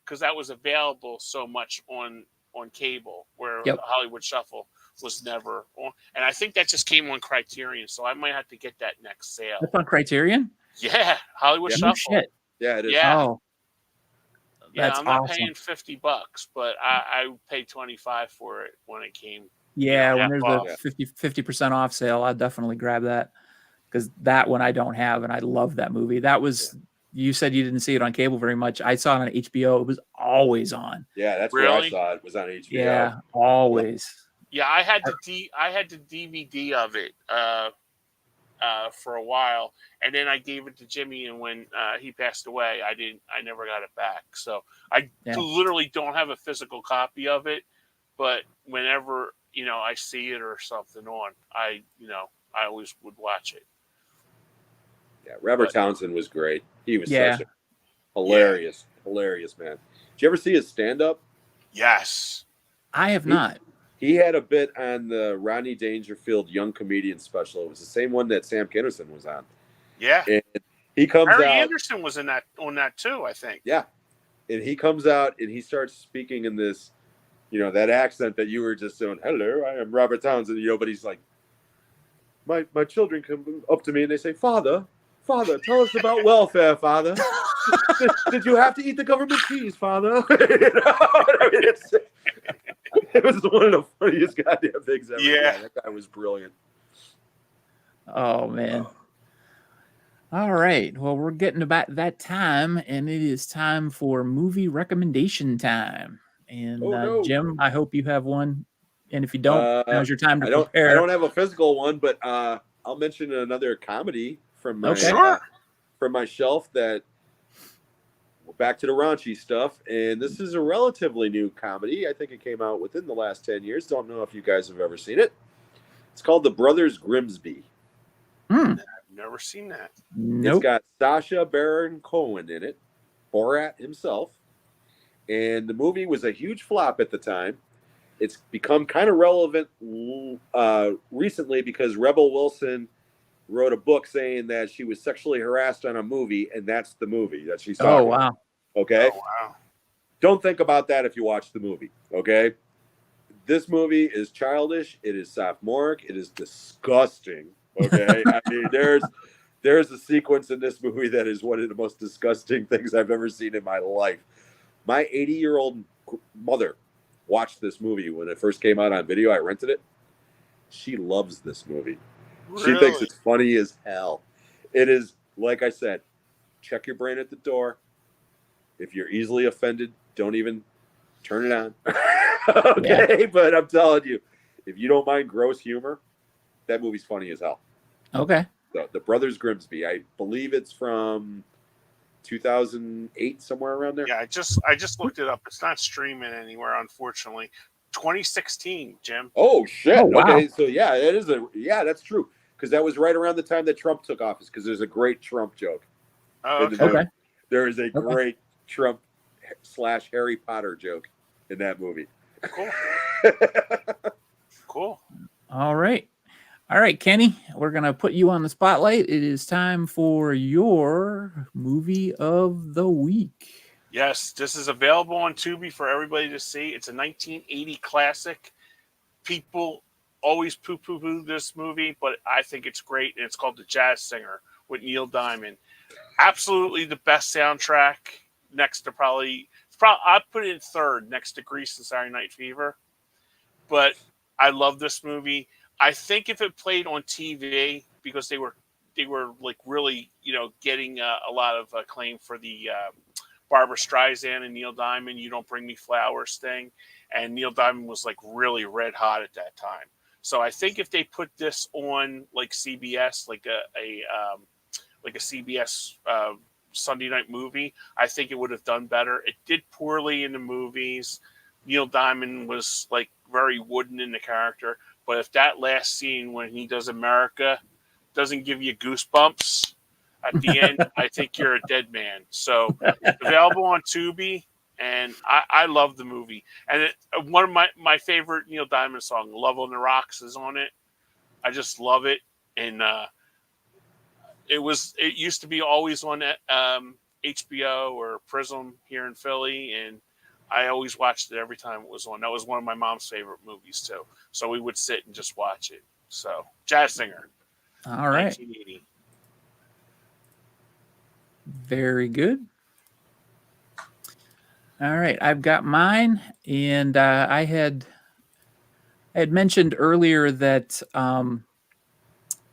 because that was available so much on cable, where Hollywood Shuffle was never on. And I think that just came on Criterion, so I might have to get that next sale. That's on Criterion? Yeah, Hollywood Shuffle. Shit. Yeah, it is. Yeah. Oh. That's I'm not awesome. paying $50, but I paid $25 for it when it came. Yeah, when there's off. a 50% off sale, I'd definitely grab that. Because that one I don't have, and I love that movie. That was, you said you didn't see it on cable very much. I saw it on HBO. It was always on. Yeah, that's really? where I saw it. Was on HBO. Yeah, always. Yeah, I had the DVD of it for a while, and then I gave it to Jimmy, and when he passed away, I never got it back. So I literally don't have a physical copy of it, but whenever I see it or something on, I always would watch it. Yeah, Robert Townsend was great. He was such a hilarious man. Did you ever see his stand-up? Yes. I have not. He had a bit on the Rodney Dangerfield Young Comedian special. It was the same one that Sam Kinison was on. Yeah. And he comes Harry out. Anderson was on that too, I think. Yeah. And he comes out and he starts speaking in this, that accent that you were just doing. "Hello, I am Robert Townsend," but he's like, My children come up to me and they say, Father, tell us about welfare, Father. Did you have to eat the government cheese, Father?" It was one of the funniest goddamn things ever. Yeah. That guy was brilliant. Oh man. All right. Well, we're getting about that time, and it is time for movie recommendation time. And Oh no. Jim, I hope you have one. And if you don't, now's your time to I prepare. don't have a physical one, but I'll mention another comedy from my Okay. Sure. from my shelf that back to the raunchy stuff. And this is a relatively new comedy. I think it came out within the last 10 years. Don't know if you guys have ever seen it. It's called The Brothers Grimsby. Hmm. I've never seen that. It's Nope. got Sacha Baron Cohen in it, Borat himself. And the movie was a huge flop at the time. It's become kind of relevant recently because Rebel Wilson wrote a book saying that she was sexually harassed on a movie, and that's the movie that she's Oh talking about. wow. Okay? Oh wow. Don't think about that if you watch the movie, okay? This movie is childish. It is sophomoric. It is disgusting, okay? I mean, there's a sequence in this movie that is one of the most disgusting things I've ever seen in my life. My 80-year-old mother watched this movie when it first came out on video. I rented it. She loves this movie. Really? She thinks it's funny as hell. It is, like I said, check your brain at the door. If you're easily offended, don't even turn it on. Okay? Yeah. But I'm telling you, if you don't mind gross humor, that movie's funny as hell. Okay. So, The Brothers Grimsby. I believe it's from 2008, somewhere around there. Yeah, I just looked it up. It's not streaming anywhere, unfortunately. 2016, Jim. Oh shit! Oh, wow. Okay, so yeah, that's true because that was right around the time that Trump took office. Because there's a great Trump joke. Oh, Okay. There is a great Trump / Harry Potter joke in that movie. Cool. Cool. All right. All right, Kenny, we're going to put you on the spotlight. It is time for your movie of the week. Yes, this is available on Tubi for everybody to see. It's a 1980 classic. People always poo-poo this movie, but I think it's great. And it's called The Jazz Singer with Neil Diamond. Absolutely the best soundtrack next to I'd put it in third next to Grease and Saturday Night Fever. But I love this movie. I think if it played on TV, because they were like really, getting a lot of acclaim for the Barbara Streisand and Neil Diamond, "You Don't Bring Me Flowers" thing. And Neil Diamond was like really red hot at that time. So I think if they put this on like CBS, like a CBS Sunday night movie, I think it would have done better. It did poorly in the movies. Neil Diamond was like very wooden in the character. But if that last scene when he does America doesn't give you goosebumps at the end, I think you're a dead man. So it's available on Tubi, and I love the movie. And one of my favorite Neil Diamond song, "Love on the Rocks," is on it. I just love it. And it used to be always on HBO or Prism here in Philly, and I always watched it every time it was on. That was one of my mom's favorite movies too. So we would sit and just watch it. So Jazz Singer. All right. 1980. Very good. All right, I've got mine, and I had mentioned earlier that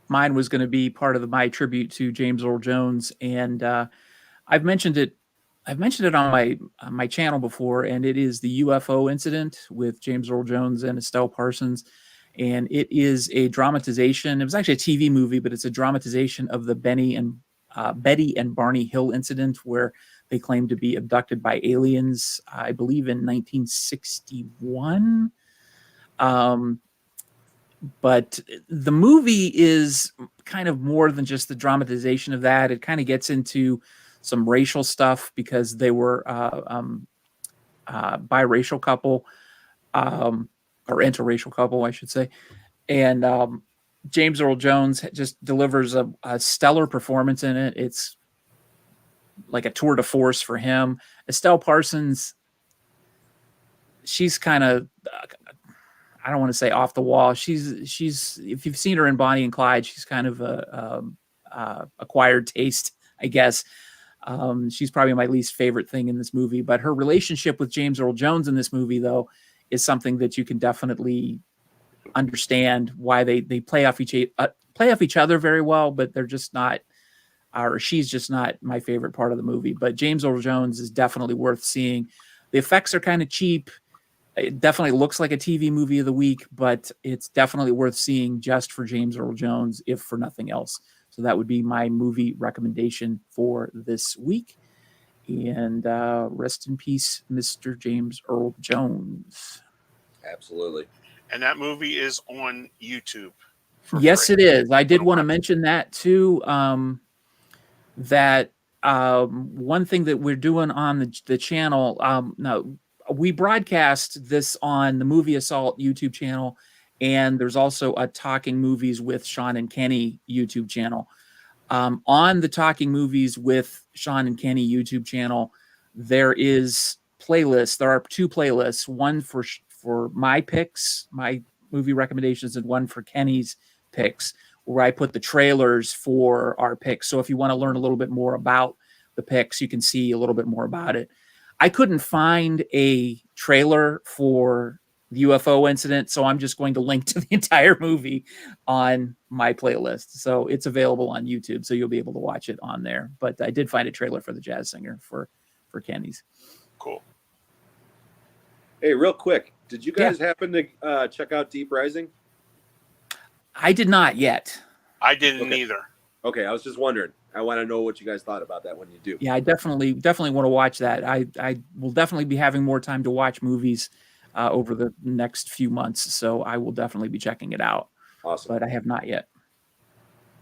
mine was going to be part of my tribute to James Earl Jones, and I've mentioned it on my channel before, and it is the UFO incident with James Earl Jones and Estelle Parsons. And it is a dramatization. It was actually a TV movie, but it's a dramatization of the Betty and Barney Hill incident, where they claimed to be abducted by aliens, I believe in 1961. But the movie is kind of more than just the dramatization of that. It kind of gets into some racial stuff because they were biracial couple, or interracial couple, I should say. And James Earl Jones just delivers a stellar performance in it. It's like a tour de force for him. Estelle Parsons, she's kind of, I don't want to say off the wall. She's if you've seen her in Bonnie and Clyde, she's kind of a acquired taste, I guess. She's probably my least favorite thing in this movie, but her relationship with James Earl Jones in this movie, though, is something that you can definitely understand why they play off each other very well, but they're just not, or she's just not my favorite part of the movie. But James Earl Jones is definitely worth seeing. The effects are kind of cheap. It definitely looks like a TV movie of the week, but it's definitely worth seeing just for James Earl Jones, if for nothing else. So that would be my movie recommendation for this week. And rest in peace, Mr. James Earl Jones. Absolutely. And that movie is on YouTube. Yes, it is. I did want to mention that too. That one thing that we're doing on the channel. Now, we broadcast this on the Movie Assault YouTube channel, and there's also a Talking Movies with Sean and Kenny YouTube channel. On the Talking Movies with Sean and Kenny YouTube channel, there is playlists. There are 2 playlists, one for my picks, my movie recommendations, and one for Kenny's picks, where I put the trailers for our picks. So if you want to learn a little bit more about the picks, you can see a little bit more about it. I couldn't find a trailer for the UFO incident, so I'm just going to link to the entire movie on my playlist. So it's available on YouTube, so you'll be able to watch it on there. But I did find a trailer for the Jazz Singer for Kenny's. Cool. Hey, real quick, did you guys happen to check out Deep Rising? I did not yet. I didn't either. Okay, I was just wondering. I want to know what you guys thought about that when you do. Yeah, I definitely want to watch that. I will definitely be having more time to watch movies over the next few months, so I will definitely be checking it out. Awesome. But I have not yet.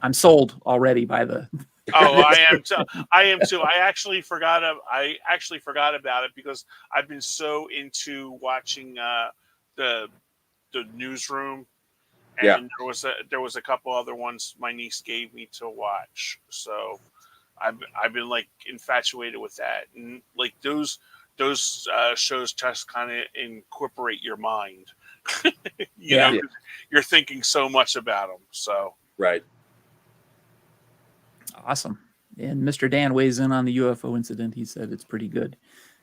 I'm sold already by the. Oh, I am too. I am too. I actually forgot about it because I've been so into watching the Newsroom. And there was a couple other ones my niece gave me to watch, so I've been like infatuated with that, and like those shows just kind of incorporate your mind. you know, you're thinking so much about them. So right, awesome. And Mr. Dan weighs in on the UFO incident. He said it's pretty good.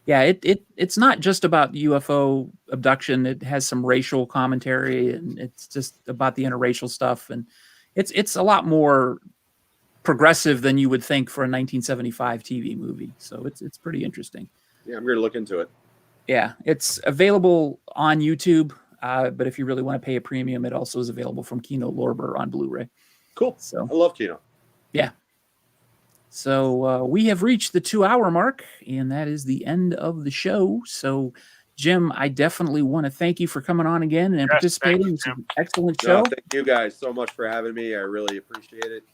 Yeah, it's not just about UFO abduction. It has some racial commentary, and it's just about the interracial stuff. And it's a lot more progressive than you would think for a 1975 TV movie. So it's pretty interesting. Yeah, I'm going to look into it. Yeah, it's available on YouTube, but if you really want to pay a premium, it also is available from Kino Lorber on Blu-ray. Cool. So I love Kino. Yeah. So we have reached the 2-hour mark, and that is the end of the show. So, Jim, I definitely want to thank you for coming on again and participating. It's an excellent show. No, thank you guys so much for having me. I really appreciate it.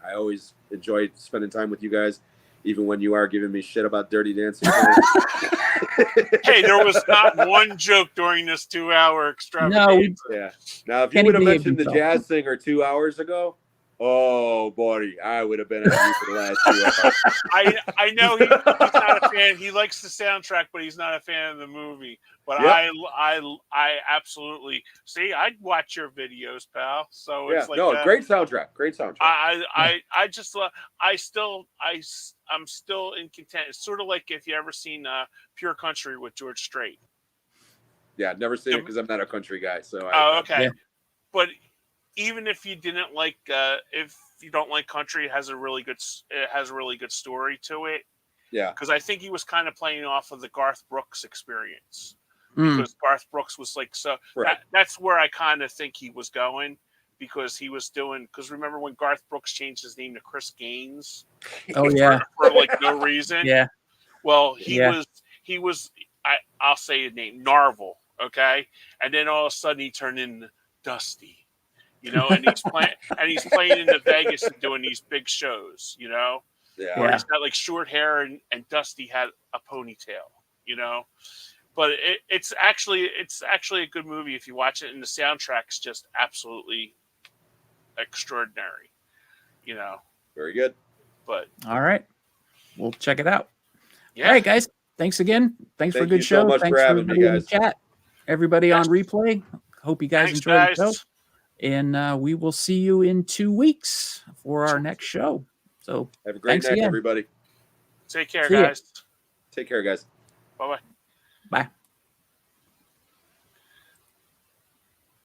I always enjoy spending time with you guys, even when you are giving me shit about Dirty Dancing. Hey, there was not one joke during this 2-hour extravaganza. No, yeah. Now, if you would have mentioned the Jazz Singer 2 hours ago, oh, buddy, I would have been at you for the last 2 hours. I know he's not a fan. He likes the soundtrack, but he's not a fan of the movie. But yep. I absolutely see. I'd watch your videos, pal. So it's like great soundtrack. Great soundtrack. I just I'm still in content. It's sort of like if you ever seen Pure Country with George Strait. Yeah, I've never seen it because I'm not a country guy. So okay, but even if you didn't like, if you don't like country, it has a really good story to it. Yeah, because I think he was kind of playing off of the Garth Brooks experience, because Garth Brooks was like that's where I kind of think he was going, because he was doing, because remember when Garth Brooks changed his name to Chris Gaines? Oh yeah, for like no reason. Yeah. Well, he was. I'll say his name, Narvel. Okay, and then all of a sudden he turned into Dusty. You know, and he's playing in Vegas and doing these big shows, you know? Yeah. Where he's got like short hair and Dusty had a ponytail, you know? But it's actually a good movie if you watch it, and the soundtrack's just absolutely extraordinary, you know? Very good. But all right. We'll check it out. Yeah. All right, guys. Thanks again. Thanks for a good show. So much Thanks for having me, guys. Chat. Everybody on replay. Hope you guys enjoyed the show. And we will see you in 2 weeks for our next show. So have a great night, everybody. Take care, guys. Take care, guys. Bye-bye. Bye.